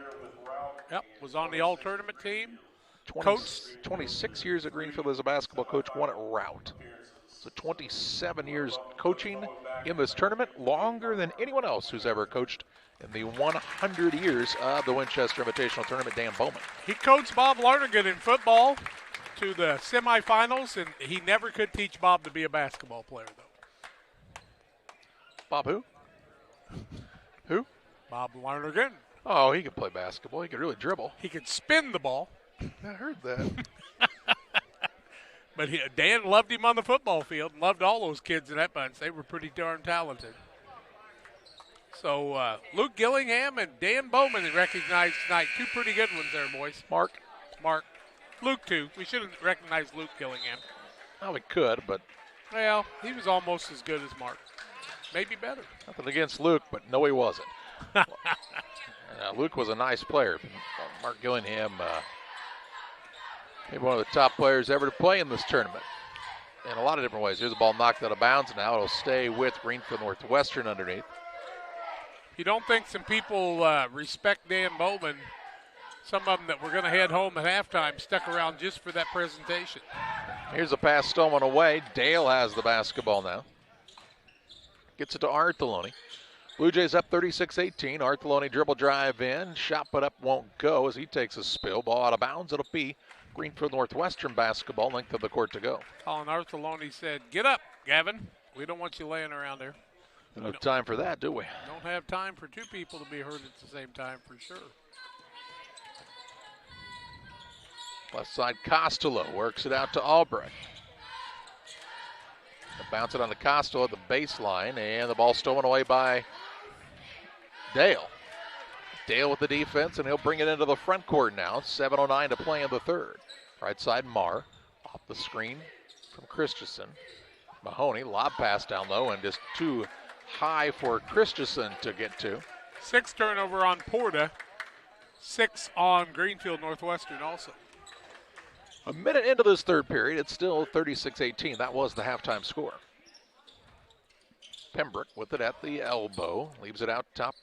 Was on the all-tournament team. 26 years at Greenfield as a basketball coach, one at Route. So 27 years coaching in this tournament, longer than anyone else who's ever coached in the 100 years of the Winchester Invitational Tournament, Dan Bowman. He coached Bob Larnigan in football to the semifinals, and he never could teach Bob to be a basketball player, though. Bob who? Who? Bob Larnigan. Oh, he could play basketball. He could really dribble. He could spin the ball. I heard that. But Dan loved him on the football field and loved all those kids in that bunch. They were pretty darn talented. So Luke Gillingham and Dan Bowman recognized tonight. Two pretty good ones there, boys. Mark. Luke, too. We should have recognized Luke Gillingham. Oh, we could, but. Well, he was almost as good as Mark. Maybe better. Nothing against Luke, but no, he wasn't. Luke was a nice player. Mark Gillingham, maybe one of the top players ever to play in this tournament in a lot of different ways. Here's the ball knocked out of bounds. Now it'll stay with Greenfield Northwestern underneath. You don't think some people respect Dan Bowman? Some of them that were going to head home at halftime stuck around just for that presentation. Here's a pass stolen away. Dale has the basketball now. Gets it to Arthelone. Blue Jays up 36-18. Arthelone dribble drive in. Shot put up won't go as he takes a spill. Ball out of bounds. It'll be Greenfield Northwestern basketball, length of the court to go. Colin Arthelone said, "Get up, Gavin. We don't want you laying around there." No time for that, do we? Don't have time for two people to be hurt at the same time for sure. Left side, Costello works it out to Albrecht. Bounce it on to Costello at the baseline, and the ball stolen away by Dale. Dale with the defense, and he'll bring it into the front court now. 7:09 to play in the third. Right side, Marr. Off the screen from Christensen. Mahoney, lob pass down low, and just too high for Christensen to get to. 6 turnover on Porta, 6 on Greenfield Northwestern also. A minute into this third period, it's still 36-18. That was the halftime score. Pembroke with it at the elbow, leaves it out top.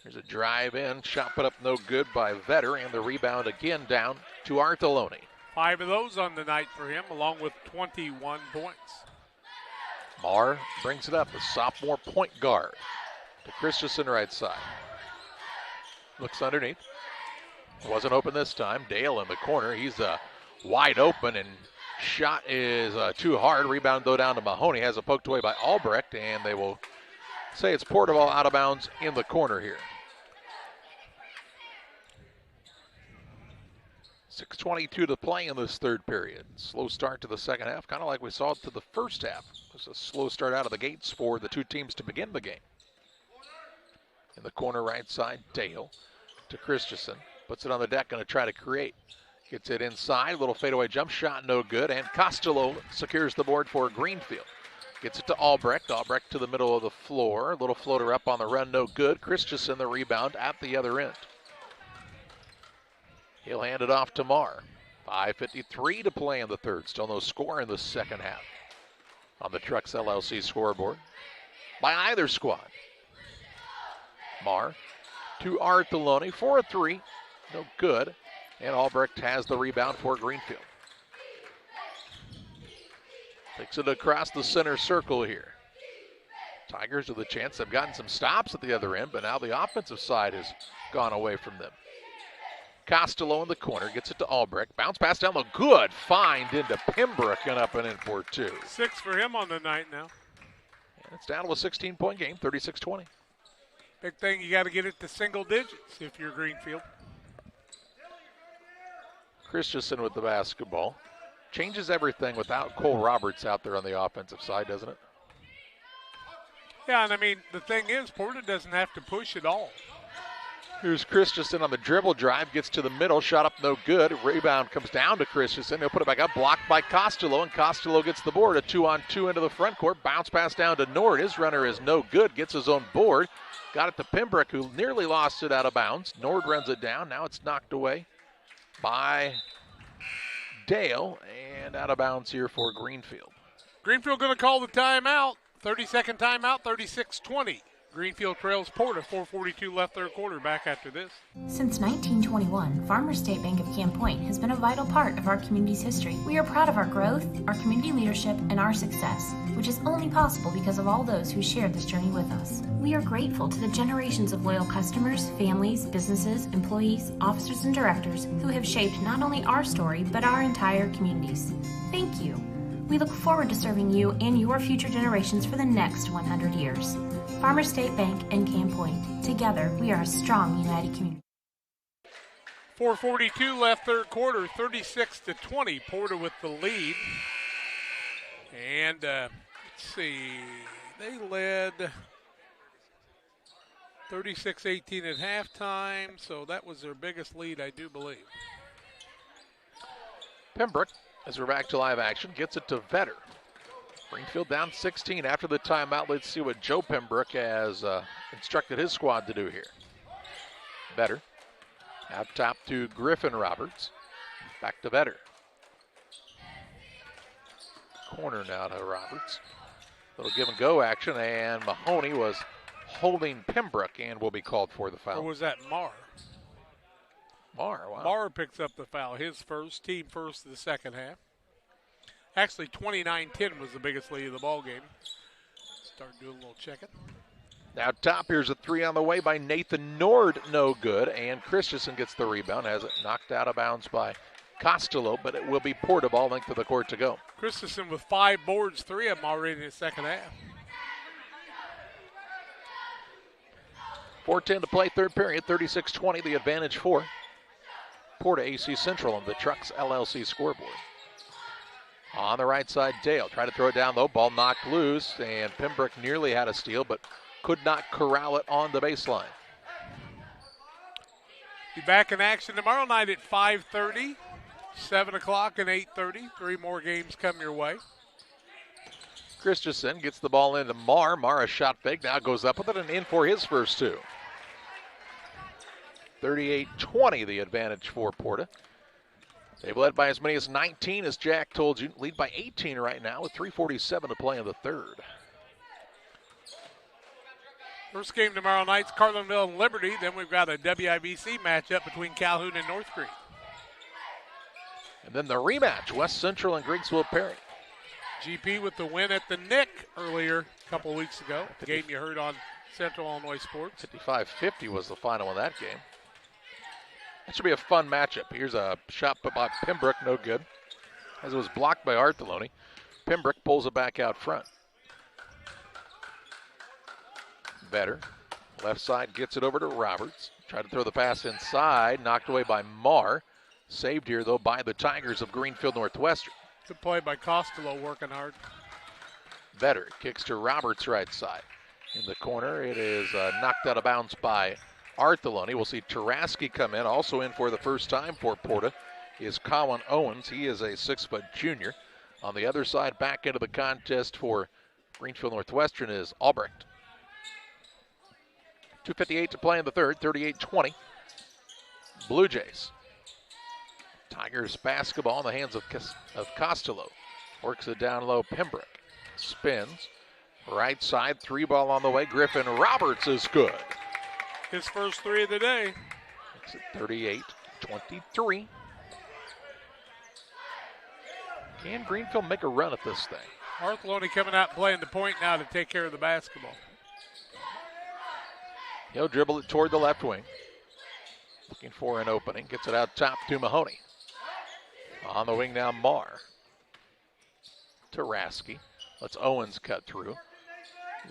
There's a drive in, shot put up no good by Vetter, and the rebound again down to Artheloni. 5 of those on the night for him, along with 21 points. Marr brings it up, the sophomore point guard to Christensen right side. Looks underneath. Wasn't open this time. Dale in the corner. He's wide open, and shot is too hard. Rebound though down to Mahoney. Has it poked away by Albrecht, and they will say it's Porta-A out of bounds in the corner here. 6:22 to play in this third period. Slow start to the second half, kind of like we saw to the first half. It was a slow start out of the gates for the two teams to begin the game. In the corner right side, Dale to Christensen. Puts it on the deck, going to try to create. Gets it inside, little fadeaway jump shot, no good. And Costello secures the board for Greenfield. Gets it to Albrecht. Albrecht to the middle of the floor. A little floater up on the run, no good. Christensen the rebound at the other end. He'll hand it off to Marr. 5:53 to play in the third. Still no score in the second half. On the Trucks LLC scoreboard by either squad. Marr to Artheloni for a 3. No good. And Albrecht has the rebound for Greenfield. Takes it across the center circle here. Tigers with a chance. They've gotten some stops at the other end, but now the offensive side has gone away from them. Costello in the corner, gets it to Albrecht. Bounce pass down the good. Find into Pembroke and up and in for 2. 6 for him on the night now. And it's down to a 16-point game, 36-20. Big thing, you got to get it to single digits if you're Greenfield. Christensen with the basketball. Changes everything without Cole Roberts out there on the offensive side, doesn't it? Yeah, and I mean, the thing is, Porta doesn't have to push at all. Here's Christensen on the dribble drive, gets to the middle, shot up no good. Rebound comes down to Christensen. He'll put it back up, blocked by Costello, and Costello gets the board. A 2-on-2 into the front court. Bounce pass down to Nord. His runner is no good, gets his own board. Got it to Pembroke, who nearly lost it out of bounds. Nord runs it down. Now it's knocked away by Dale, and out of bounds here for Greenfield. Greenfield going to call the timeout. 30-second timeout, 36-20. Greenfield trails Porta, 4:42 left third quarter. Back after this. Since 1921, Farmers State Bank of Camp Point has been a vital part of our community's history. We are proud of our growth, our community leadership, and our success, which is only possible because of all those who shared this journey with us. We are grateful to the generations of loyal customers, families, businesses, employees, officers, and directors who have shaped not only our story, but our entire communities. Thank you. We look forward to serving you and your future generations for the next 100 years. Farmers State Bank and Camp Point. Together, we are a strong, united community. 4:42 left third quarter, 36-20. Porta with the lead. And let's see, they led 36-18 at halftime, so that was their biggest lead, I do believe. Pembroke, as we're back to live action, gets it to Vetter. Greenfield down 16 after the timeout. Let's see what Joe Pembroke has instructed his squad to do here. Vetter. Out top to Griffin Roberts. Back to Vetter. Corner now to Roberts. Little give and go action, and Mahoney was holding Pembroke and will be called for the foul. Or was that Marr? Marr, wow. Marr picks up the foul, his first, team first of the second half. Actually, 29-10 was the biggest lead of the ball game. Start doing a little checking. Now top, here's a 3 on the way by Nathan Nord, no good, and Christensen gets the rebound, has it knocked out of bounds by Costello, but it will be Porta, ball length of the court to go. Christensen with 5 boards, 3 of them already in the second half. 4:10 to play, third period, 36-20, the advantage for Porta AC Central on the Trucks LLC scoreboard. On the right side, Dale tried to throw it down low, ball knocked loose, and Pembroke nearly had a steal, but could not corral it on the baseline. Be back in action tomorrow night at 5:30, 7 o'clock and 8:30. 3 more games come your way. Christensen gets the ball into Marr. Marr, a shot fake, now goes up with it and in for his first two. 38-20 the advantage for Porta. They've led by as many as 19, as Jack told you. Lead by 18 right now with 3:47 to play in the third. First game tomorrow night's Carlinville and Liberty. Then we've got a WIBC matchup between Calhoun and North Creek. And then the rematch, West Central and Griggsville Perry. GP with the win at the Nick earlier a couple of weeks ago. The game you heard on Central Illinois Sports. 55-50 was the final in that game. That should be a fun matchup. Here's a shot put by Pembroke, no good. As it was blocked by Artheloni. Pembroke pulls it back out front. Better. Left side gets it over to Roberts. Tried to throw the pass inside, knocked away by Marr. Saved here, though, by the Tigers of Greenfield Northwestern. Good play by Costello, working hard. Better kicks to Roberts' right side. In the corner, it is knocked out of bounds by Artheloni. We'll see Taraski come in. Also in for the first time for Porta is Colin Owens. He is a 6-foot junior. On the other side, back into the contest for Greenfield Northwestern is Albrecht. 2:58 to play in the third, 38-20. Blue Jays. Tigers basketball in the hands of Costello. Works it down low, Pembroke. Spins. Right side, three ball on the way. Griffin Roberts is good. His first three of the day. Makes it 38-23. Can Greenfield make a run at this thing? Artheloni coming out and playing the point now to take care of the basketball. He'll dribble it toward the left wing. Looking for an opening. Gets it out top to Mahoney. On the wing now, Marr. Taraski. Lets Owens cut through.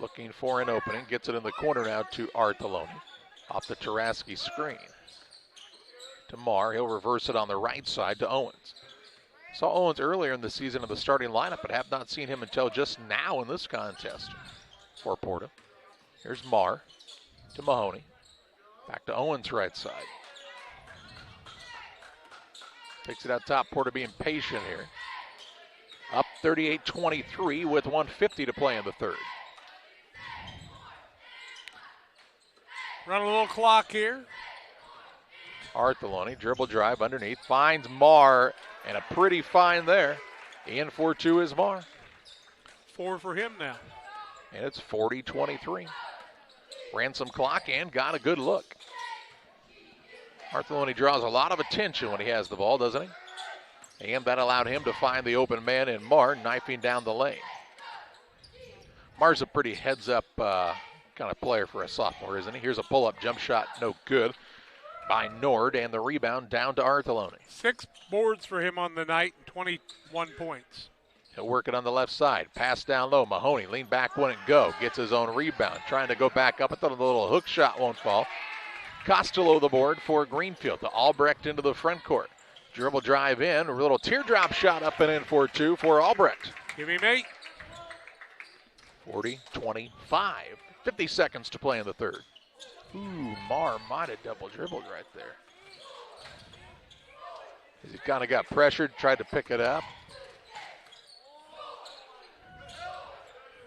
Looking for an opening. Gets it in the corner now to Artheloni. Off the Taraski screen. To Marr. He'll reverse it on the right side to Owens. Saw Owens earlier in the season in the starting lineup, but have not seen him until just now in this contest for Porta. Here's Marr to Mahoney. Back to Owens' right side. Takes it out top. Porta being patient here. Up 38-23 with 1:50 to play in the third. Run a little clock here. Artheloni, dribble drive underneath, finds Marr, and a pretty find there. In for two is Marr. 4 for him now. And it's 40-23. Ran some clock and got a good look. Artheloni draws a lot of attention when he has the ball, doesn't he? And that allowed him to find the open man in Marr, knifing down the lane. Marr's a pretty heads-up kind of player for a sophomore, isn't he? Here's a pull-up jump shot, no good, by Nord, and the rebound down to Artheloni. 6 boards for him on the night, 21 points. He'll work it on the left side. Pass down low. Mahoney, lean back, wouldn't go. Gets his own rebound. Trying to go back up. I thought the little hook shot won't fall. Costello the board for Greenfield. To Albrecht into the front court. Dribble drive in. A little teardrop shot up and in for two for Albrecht. Give him 8. 40-25. 50 seconds to play in the third. Ooh, Marr might have double dribbled right there. He kind of got pressured, tried to pick it up.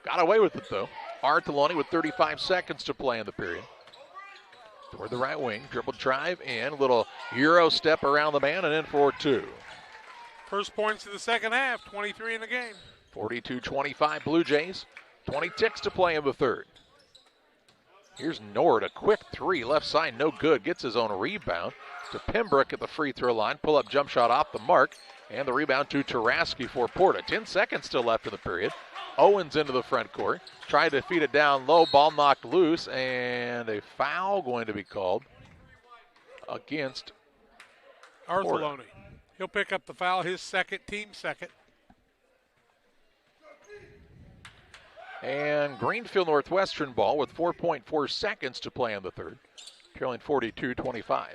Got away with it, though. Artheloni with 35 seconds to play in the period. Toward the right wing, dribble drive in, a little Euro step around the man and in for two. First points of the second half, 23 in the game. 42-25 Blue Jays, 20 ticks to play in the third. Here's Nord, a quick three, left side, no good, gets his own rebound to Pembroke at the free throw line, pull-up jump shot off the mark, and the rebound to Taraski for Porta. 10 seconds still left in the period. Owens into the front court, tried to feed it down low, ball knocked loose, and a foul going to be called against Artheloni. He'll pick up the foul, his second, team second. And Greenfield Northwestern ball with 4.4 seconds to play in the third, trailing 42-25.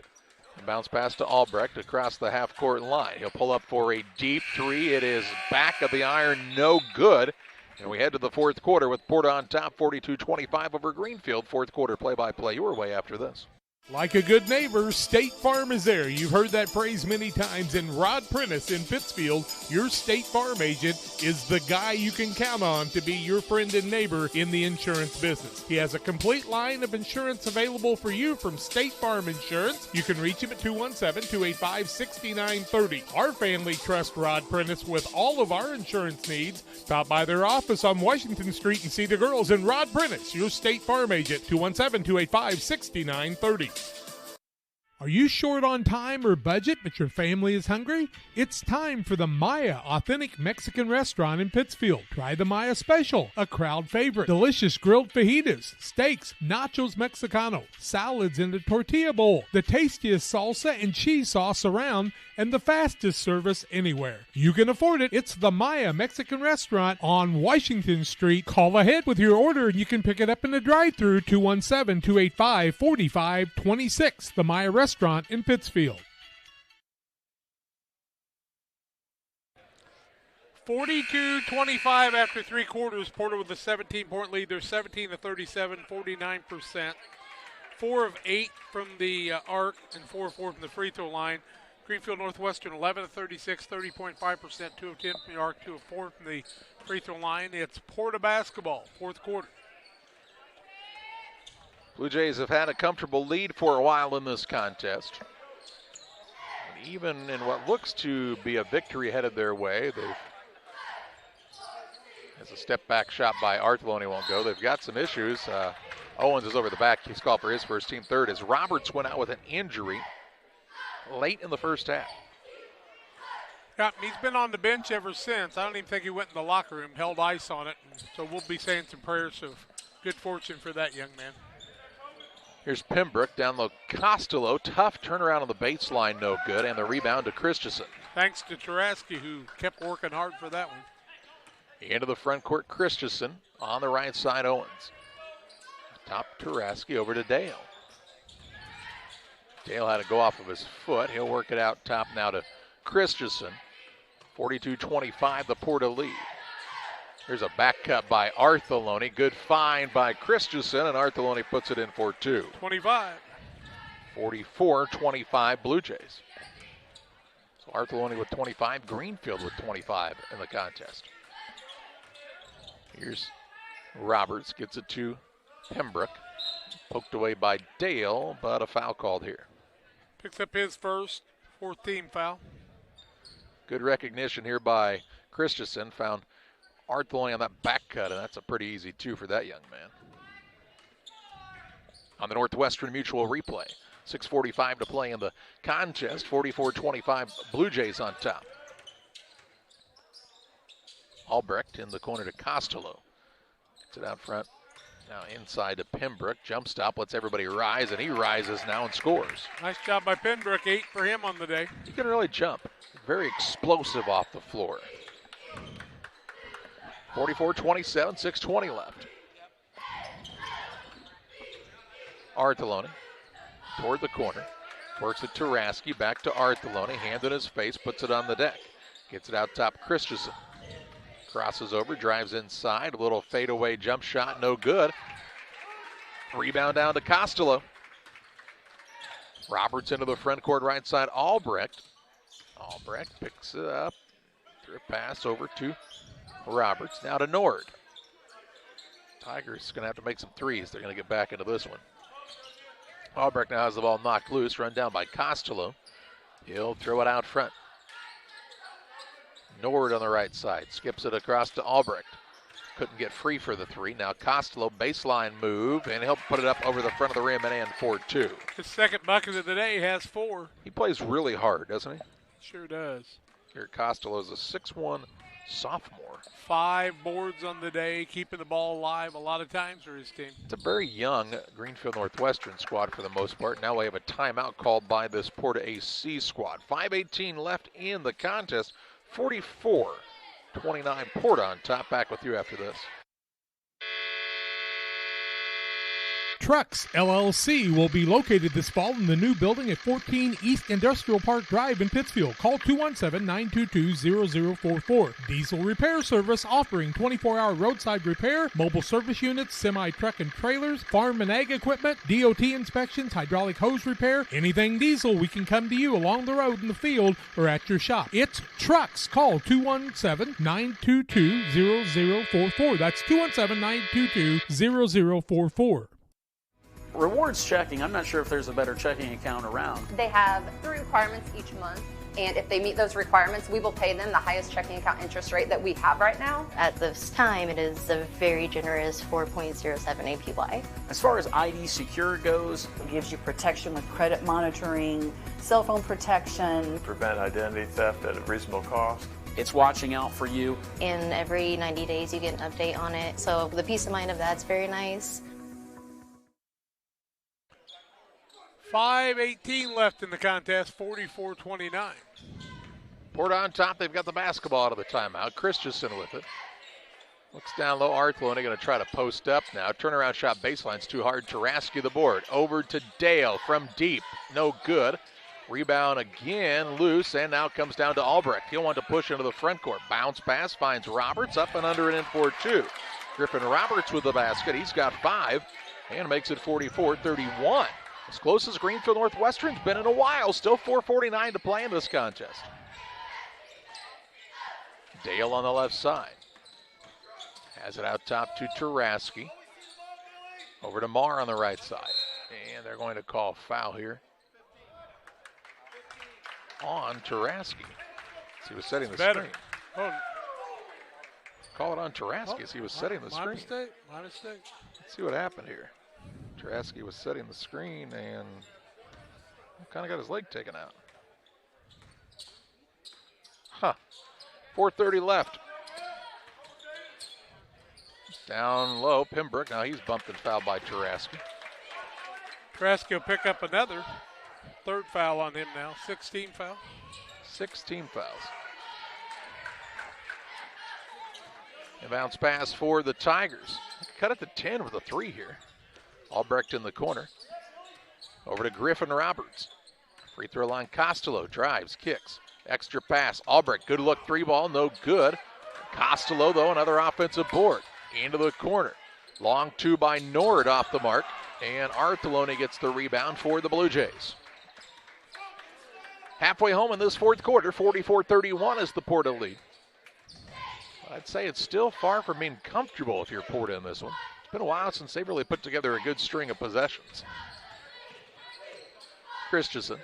And bounce pass to Albrecht across the half-court line. He'll pull up for a deep three. It is back of the iron, no good. And we head to the fourth quarter with Porta on top, 42-25 over Greenfield. Fourth quarter play-by-play your way after this. Like a good neighbor, State Farm is there. You've heard that phrase many times. And Rod Prentice in Pittsfield, your State Farm agent, is the guy you can count on to be your friend and neighbor in the insurance business. He has a complete line of insurance available for you from State Farm Insurance. You can reach him at 217-285-6930. Our family trusts Rod Prentice with all of our insurance needs. Stop by their office on Washington Street and see the girls. And Rod Prentice, your State Farm agent, 217-285-6930. Are you short on time or budget, but your family is hungry? It's time for the Maya Authentic Mexican Restaurant in Pittsfield. Try the Maya Special, a crowd favorite. Delicious grilled fajitas, steaks, nachos Mexicano, salads in a tortilla bowl, the tastiest salsa and cheese sauce around, and the fastest service anywhere. You can afford it. It's the Maya Mexican Restaurant on Washington Street. Call ahead with your order and you can pick it up in the drive-thru, 217-285-4526. The Maya Restaurant in Pittsfield. 42-25 after three quarters. Porter with a 17-point lead. They're 17-37, 49%. 4 of 8 from the arc and 4 of 4 from the free throw line. Greenfield Northwestern 11-36, 30.5%, 2 of 10 from the arc, 2 of 4 from the free throw line. It's PORTA basketball, fourth quarter. Blue Jays have had a comfortable lead for a while in this contest. And even in what looks to be a victory headed their way, as a step back shot by Artheloni won't go. They've got some issues. Owens is over the back. He's called for his first team third as Roberts went out with an injury late in the first half. Yeah, he's been on the bench ever since. I don't even think he went in the locker room, held ice on it. And so we'll be saying some prayers of good fortune for that young man. Here's Pembroke down low. Costello, tough turnaround on the baseline, no good, and the rebound to Christensen. Thanks to Taraski, who kept working hard for that one. Into the front court, Christensen on the right side, Owens. Top Taraski over to Dale. Dale had to go off of his foot. He'll work it out top now to Christensen. 42-25, the Porta lead. Here's a back cut by Artheloni. Good find by Christensen, and Artheloni puts it in for 2. 25. 44-25 Blue Jays. So Artheloni with 25, Greenfield with 25 in the contest. Here's Roberts, gets it to Pembroke. Poked away by Dale, but a foul called here. Picks up his first, fourth team foul. Good recognition here by Christensen. Found Artheloni on that back cut, and that's a pretty easy 2 for that young man. On the Northwestern Mutual replay, 6:45 to play in the contest, 44-25 Blue Jays on top. Albrecht in the corner to Costello. Gets it out front. Now inside to Pembroke. Jump stop, lets everybody rise, and he rises now and scores. Nice job by Pembroke, 8 for him on the day. He can really jump. Very explosive off the floor. 44-27, 6:20 left. Artheloni toward the corner. Works it to Taraski, back to Artheloni. Hand in his face, puts it on the deck. Gets it out top, Christensen. Crosses over, drives inside. A little fadeaway jump shot, no good. Rebound down to Costello. Roberts into the front court right side, Albrecht. Albrecht picks it up. Through a pass over to Roberts. Now to Nord. Tigers going to have to make some threes. They're going to get back into this one. Albrecht now has the ball knocked loose, run down by Costello. He'll throw it out front. Nord on the right side, skips it across to Albrecht. Couldn't get free for the 3. Now Costello, baseline move, and he'll put it up over the front of the rim and in for 2. His second bucket of the day, has 4. He plays really hard, doesn't he? Sure does. Here Costello is a 6'1" sophomore. 5 boards on the day, keeping the ball alive a lot of times for his team. It's a very young Greenfield Northwestern squad for the most part. Now we have a timeout called by this PORTA-A squad. 5:18 left in the contest. 44-29 Porta on top. Back with you after this. Trucks LLC will be located this fall in the new building at 14 East Industrial Park Drive in Pittsfield. Call 217-922-0044. Diesel Repair Service offering 24-hour roadside repair, mobile service units, semi-truck and trailers, farm and ag equipment, DOT inspections, hydraulic hose repair, anything diesel, we can come to you along the road, in the field, or at your shop. It's Trucks. Call 217-922-0044. That's 217-922-0044. Rewards checking, I'm not sure if there's a better checking account around. They have 3 requirements each month, and if they meet those requirements, we will pay them the highest checking account interest rate that we have right now. At this time, it is a very generous 4.07 APY. As far as ID Secure goes, it gives you protection with credit monitoring, cell phone protection. Prevent identity theft at a reasonable cost. It's watching out for you. And every 90 days you get an update on it, so the peace of mind of that's very nice. 5:18 left in the contest, 44-29. Porta on top. They've got the basketball out of the timeout. Christensen with it. Looks down low. Arthelone going to try to post up now. Turnaround shot baseline's too hard to rescue the board. Over to Dale from deep. No good. Rebound again, loose, and now comes down to Albrecht. He'll want to push into the front court. Bounce pass finds Roberts, up and under and in for 2. Griffin Roberts with the basket. He's got 5 and makes it 44-31. As close as Greenfield Northwestern's been in a while. Still 4:49 to play in this contest. Dale on the left side. Has it out top to Taraski. Over to Marr on the right side. And they're going to call foul here on Taraski. As he was setting the screen. Oh. Call it on Taraski as he was setting the screen. My mistake. Let's see what happened here. Taraski was setting the screen and kind of got his leg taken out. 4:30 left. Down low, Pembroke. Now he's bumped and fouled by Taraski. Taraski will pick up another. 3rd foul on him now. 16 foul. 16 fouls. A bounce pass for the Tigers. Cut it to 10 with a 3 here. Albrecht in the corner. Over to Griffin Roberts. Free throw line, Costello drives, kicks. Extra pass, Albrecht, good look, 3-ball, no good. Costello, though, another offensive board. Into the corner. Long 2 by Nord off the mark. And Arthelone gets the rebound for the Blue Jays. Halfway home in this 4th quarter, 44-31 is the Porta lead. I'd say it's still far from being comfortable if you're Porta in this one. It's been a while since they've really put together a good string of possessions. Christensen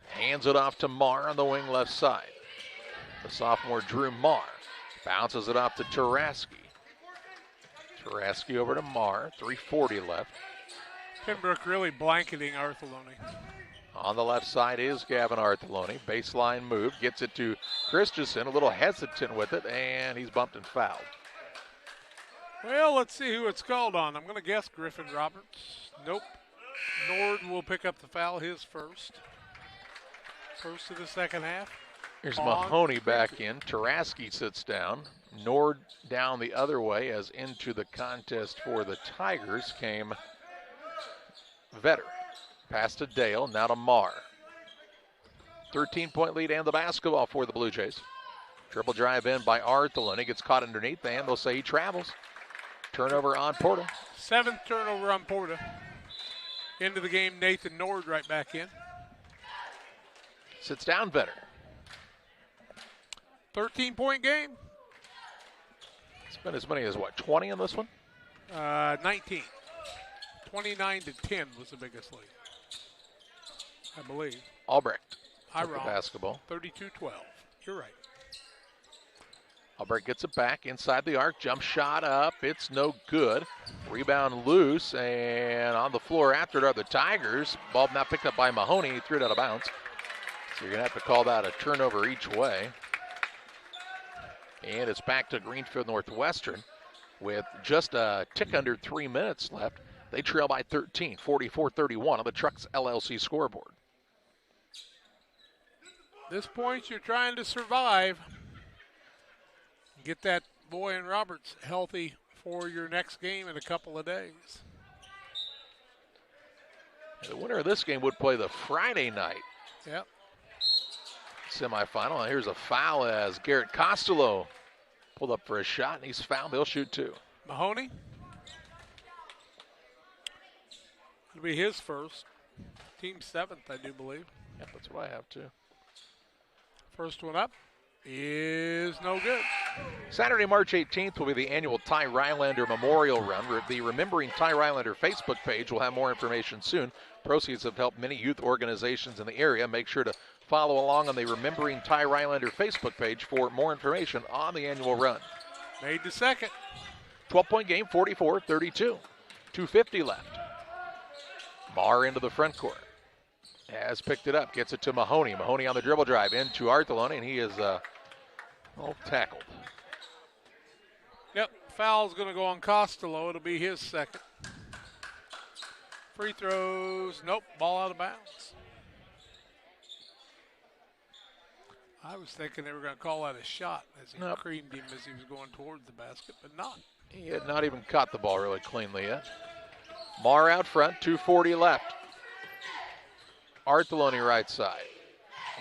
hands it off to Marr on the wing left side. The sophomore Drew Marr bounces it off to Taraski. Taraski over to Marr, 3:40 left. Pembroke really blanketing Arthelone. On the left side is Gavin Arthelone. Baseline move, gets it to Christensen, a little hesitant with it, and he's bumped and fouled. Well, let's see who it's called on. I'm going to guess Griffin Roberts. Nope. Nord will pick up the foul, his first. First of the second half. Here's Mahoney back in. Taraski sits down. Nord down the other way as into the contest for the Tigers came Vetter. Pass to Dale, now to Marr. 13-point lead and the basketball for the Blue Jays. Triple drive in by Arthelone. Gets caught underneath, and they'll say he travels. Turnover on Porta. 7th turnover on Porta. Into the game, Nathan Nord right back in. Sits down Vetter. 13-point game. It's been as many as, 20 in this one? 19. 29-10 was the biggest lead, I believe. Albrecht with the basketball. 32-12. You're right. Albrecht gets it back inside the arc. Jump shot up. It's no good. Rebound loose and on the floor after it are the Tigers. Ball not picked up by Mahoney. He threw it out of bounds. So you're going to have to call that a turnover each way. And it's back to Greenfield Northwestern with just a tick under 3 minutes left. They trail by 13, 44-31 on the Trucks LLC scoreboard. This point, you're trying to survive. Get that boy and Roberts healthy for your next game in a couple of days. The winner of this game would play the Friday night Yep. semifinal. Here's a foul as Garrett Costello pulled up for a shot, and he's fouled. They'll shoot 2. Mahoney. It'll be his first. Team 7th, I do believe. Yep, that's what I have too. First one up is no good. Saturday, March 18th will be the annual Ty Rylander Memorial Run. The Remembering Ty Rylander Facebook page will have more information soon. Proceeds have helped many youth organizations in the area. Make sure to follow along on the Remembering Ty Rylander Facebook page for more information on the annual run. Made the second. 12-point game, 44-32. 2:50 left. Marr into the front court. Has picked it up, gets it to Mahoney. Mahoney on the dribble drive into Arthelone, and he is tackled. Yep, foul's going to go on Costello. It'll be his second. Free throws, nope, ball out of bounds. I was thinking they were going to call that a shot as he creamed him as he was going toward the basket, but not. He had not even caught the ball really cleanly yet. Marr out front, 2:40 left. Arthelone right side.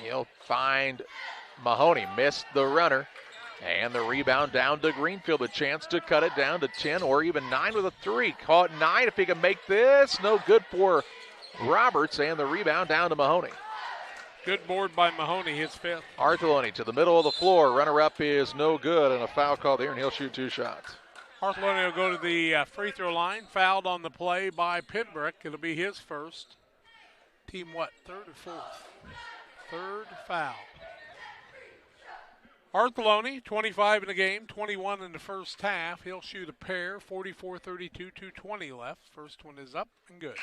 He'll find Mahoney, missed the runner, and the rebound down to Greenfield. A chance to cut it down to 10 or even 9 with a 3. Caught 9 if he can make this. No good for Roberts, and the rebound down to Mahoney. Good board by Mahoney, his 5th. Arthelone to the middle of the floor. Runner-up is no good, and a foul called here, and he'll shoot 2 shots. Arthelone will go to the free throw line. Fouled on the play by Pembroke. It'll be his first. Team what, 3rd or 4th? 3rd foul. Arthelone, 25 in the game, 21 in the first half. He'll shoot a pair, 44-32, 2:20 left. First one is up and good.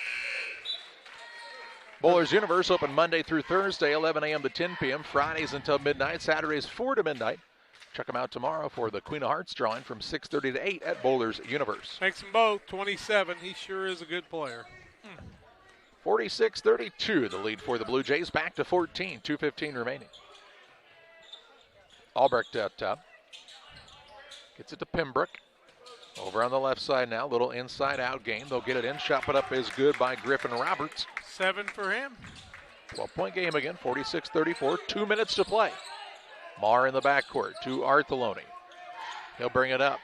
Bowlers Universe open Monday through Thursday, 11 a.m. to 10 p.m. Fridays until midnight. Saturdays 4 to midnight. Check them out tomorrow for the Queen of Hearts drawing from 6:30 to 8 at Bowlers Universe. Makes them both 27. He sure is a good player. 46-32, the lead for the Blue Jays. Back to 14, 2:15 remaining. Albrecht out top. Gets it to Pembroke. Over on the left side now, little inside-out game. They'll get it in. Shot put up is good by Griffin Roberts. 7 for him. 12-point game again, 46-34. 2 minutes to play. Marr in the backcourt to Arthelone. He'll bring it up.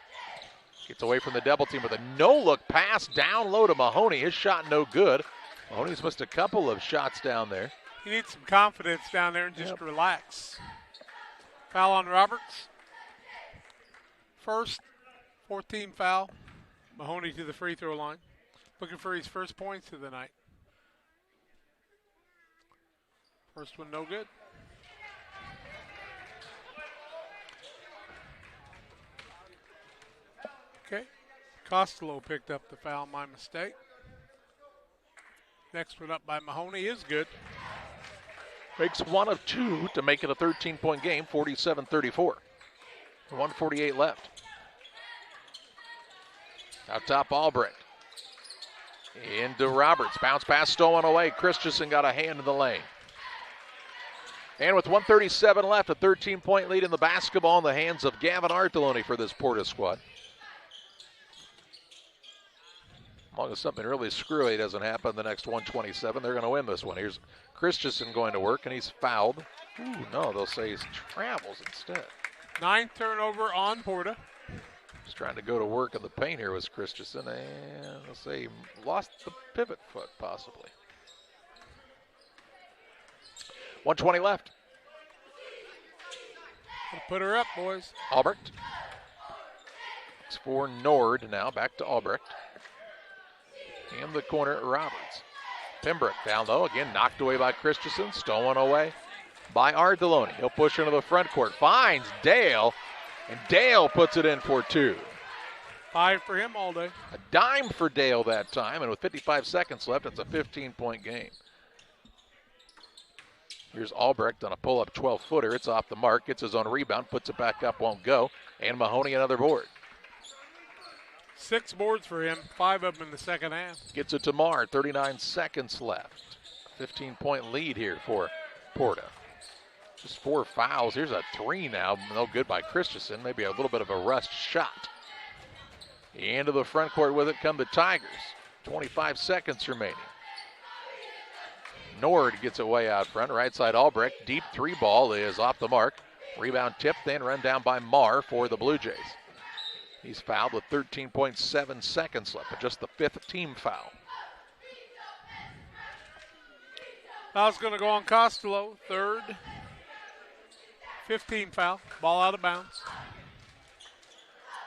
Gets away from the double team with a no-look pass down low to Mahoney. His shot no good. Mahoney's missed a couple of shots down there. He needs some confidence down there and just relax. Foul on Roberts. First, 14 foul. Mahoney to the free throw line. Looking for his first points of the night. First one no good. Okay. Costello picked up the foul, my mistake. Next one up by Mahoney is good. Makes 1 of 2 to make it a 13-point game, 47-34. 1:48 left. Out top, Albrecht. Into Roberts. Bounce pass stolen away. Christensen got a hand in the lane. And with 1:37 left, a 13-point lead in the basketball in the hands of Gavin Arthelone for this Porta squad. As long as something really screwy doesn't happen in the next 1:27, they're going to win this one. Here's Christensen going to work, and he's fouled. Ooh, no, they'll say he travels instead. 9th turnover on Porta. Just trying to go to work in the paint here was Christensen, and they'll say he lost the pivot foot, possibly. 1:20 left. Put her up, boys. Albrecht. It's for Nord now, back to Albrecht. In the corner, Roberts. Pembroke down low, again knocked away by Christensen, stolen away by Arthelone. He'll push into the front court, finds Dale, and Dale puts it in for 2. 5 for him all day. A dime for Dale that time, and with 55 seconds left, it's a 15-point game. Here's Albrecht on a pull-up 12-footer. It's off the mark, gets his own rebound, puts it back up, won't go, and Mahoney another board. 6 boards for him, 5 of them in the second half. Gets it to Marr, 39 seconds left. 15-point lead here for Porta. Just 4 fouls. Here's a 3 now, no good by Christensen. Maybe a little bit of a rushed shot. Into the front court with it come the Tigers. 25 seconds remaining. Nord gets it way out front. Right side Albrecht. Deep three ball is off the mark. Rebound tip, then run down by Marr for the Blue Jays. He's fouled with 13.7 seconds left, but just the 5th team foul. Foul's going to go on Costello, 3rd. 15 foul. Ball out of bounds.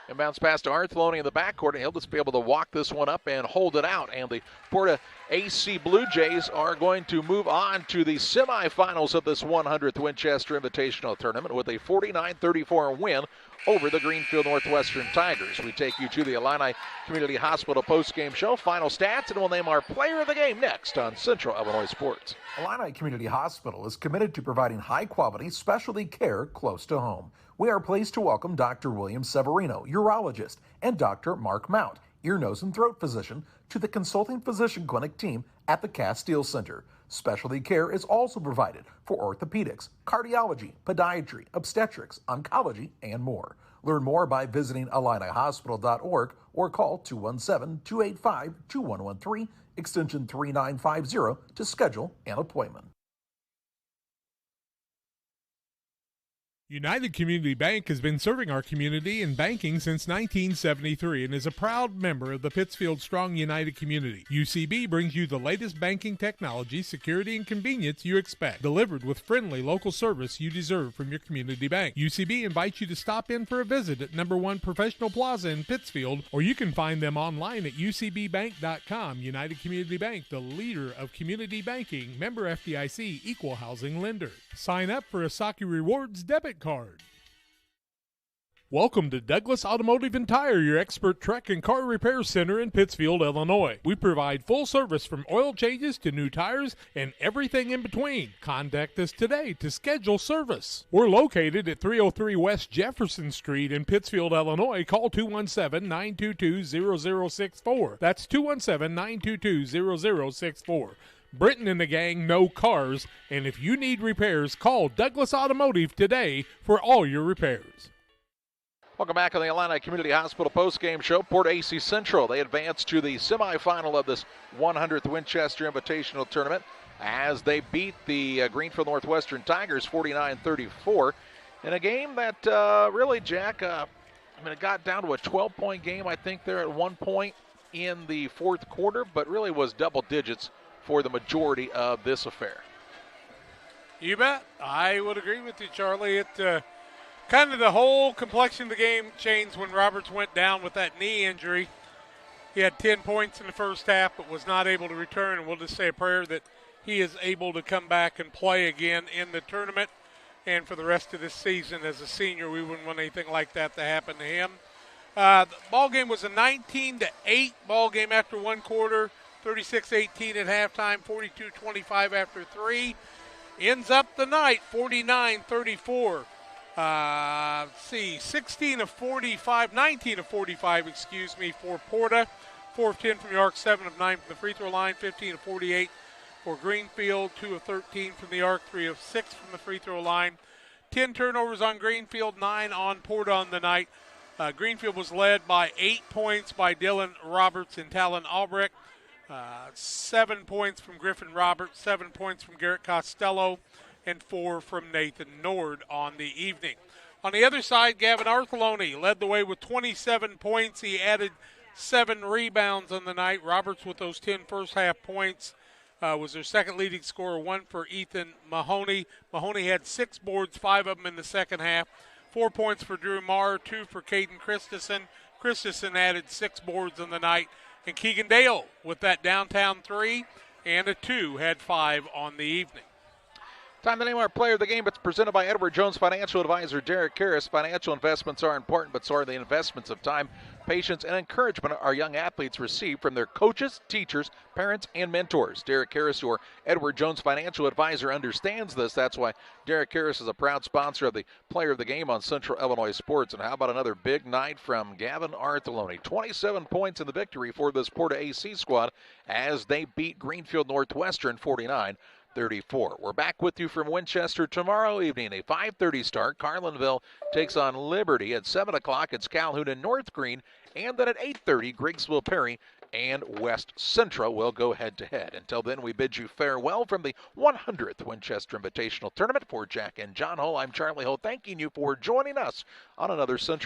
Inbounds pass to Arthlone in the backcourt, and he'll just be able to walk this one up and hold it out. And the PORTA-A Blue Jays are going to move on to the semifinals of this 100th Winchester Invitational Tournament with a 49-34 win over the Greenfield Northwestern Tigers. We take you to the Illini Community Hospital postgame show. Final stats, and we'll name our player of the game next on Central Illinois Sports. Illini Community Hospital is committed to providing high-quality specialty care close to home. We are pleased to welcome Dr. William Severino, urologist, and Dr. Mark Mount, ear, nose, and throat physician, to the consulting physician clinic team at the Castile Center. Specialty care is also provided for orthopedics, cardiology, podiatry, obstetrics, oncology, and more. Learn more by visiting IlliniHospital.org or call 217-285-2113, extension 3950 to schedule an appointment. United Community Bank has been serving our community in banking since 1973 and is a proud member of the Pittsfield Strong United community. UCB brings you the latest banking technology, security, and convenience you expect, delivered with friendly local service you deserve from your community bank. UCB invites you to stop in for a visit at number 1 Professional Plaza in Pittsfield, or you can find them online at ucbbank.com. United Community Bank, the leader of community banking, member FDIC, equal housing lender. Sign up for a Saki Rewards debit card. Welcome to Douglas Automotive and Tire, your expert truck and car repair center in Pittsfield, Illinois. We provide full service from oil changes to new tires and everything in between. Contact us today to schedule service. We're located at 303 West Jefferson Street in Pittsfield, Illinois. Call 217-922-0064. That's 217-922-0064. Britton and the gang know cars, and if you need repairs, call Douglas Automotive today for all your repairs. Welcome back on the Illini Community Hospital postgame show. PORTA-A Central, they advance to the semifinal of this 100th Winchester Invitational Tournament as they beat the Greenfield Northwestern Tigers 49-34 in a game that really, Jack, it got down to a 12-point game, I think, there at one point in the fourth quarter, but really was double digits for the majority of this affair. You bet. I would agree with you, Charlie. It kind of the whole complexion of the game changed when Roberts went down with that knee injury. He had 10 points in the first half but was not able to return, and we'll just say a prayer that he is able to come back and play again in the tournament. And for the rest of this season as a senior, we wouldn't want anything like that to happen to him. The ball game was a 19-8 ball game after one quarter. 36-18 at halftime, 42-25 after 3. Ends up the night, 49-34. 19 of 45, for Porta. 4 of 10 from the arc, 7 of 9 from the free throw line, 15 of 48 for Greenfield, 2 of 13 from the arc, 3 of 6 from the free throw line. 10 turnovers on Greenfield, 9 on Porta on the night. Greenfield was led by 8 points by Dylan Roberts and Talon Albrecht. 7 points from Griffin Roberts, 7 points from Garrett Costello, and 4 from Nathan Nord on the evening. On the other side, Gavin Artholone led the way with 27 points. He added 7 rebounds on the night. Roberts with those 10 first-half points was their second leading scorer, 1 for Ethan Mahoney. Mahoney had 6 boards, 5 of them in the second half. 4 points for Drew Marr, 2 for Caden Christensen. Christensen added 6 boards on the night. And Keegan Dale with that downtown 3 and a 2 had 5 on the evening. Time to name our player of the game. It's presented by Edward Jones Financial Advisor Derek Harris. Financial investments are important, but so are the investments of time, patience, and encouragement our young athletes receive from their coaches, teachers, parents, and mentors. Derek Harris, your Edward Jones Financial Advisor, understands this. That's why Derek Harris is a proud sponsor of the player of the game on Central Illinois Sports. And how about another big night from Gavin Artholone? 27 points in the victory for this PORTA-A squad as they beat Greenfield Northwestern 49-34. 34. We're back with you from Winchester tomorrow evening, a 5:30 start. Carlinville takes on Liberty. At 7 o'clock, it's Calhoun and North Green. And then at 8:30, Griggsville Perry and West Central will go head-to-head. Until then, we bid you farewell from the 100th Winchester Invitational Tournament. For Jack and John Hull, I'm Charlie Hull, thanking you for joining us on another Central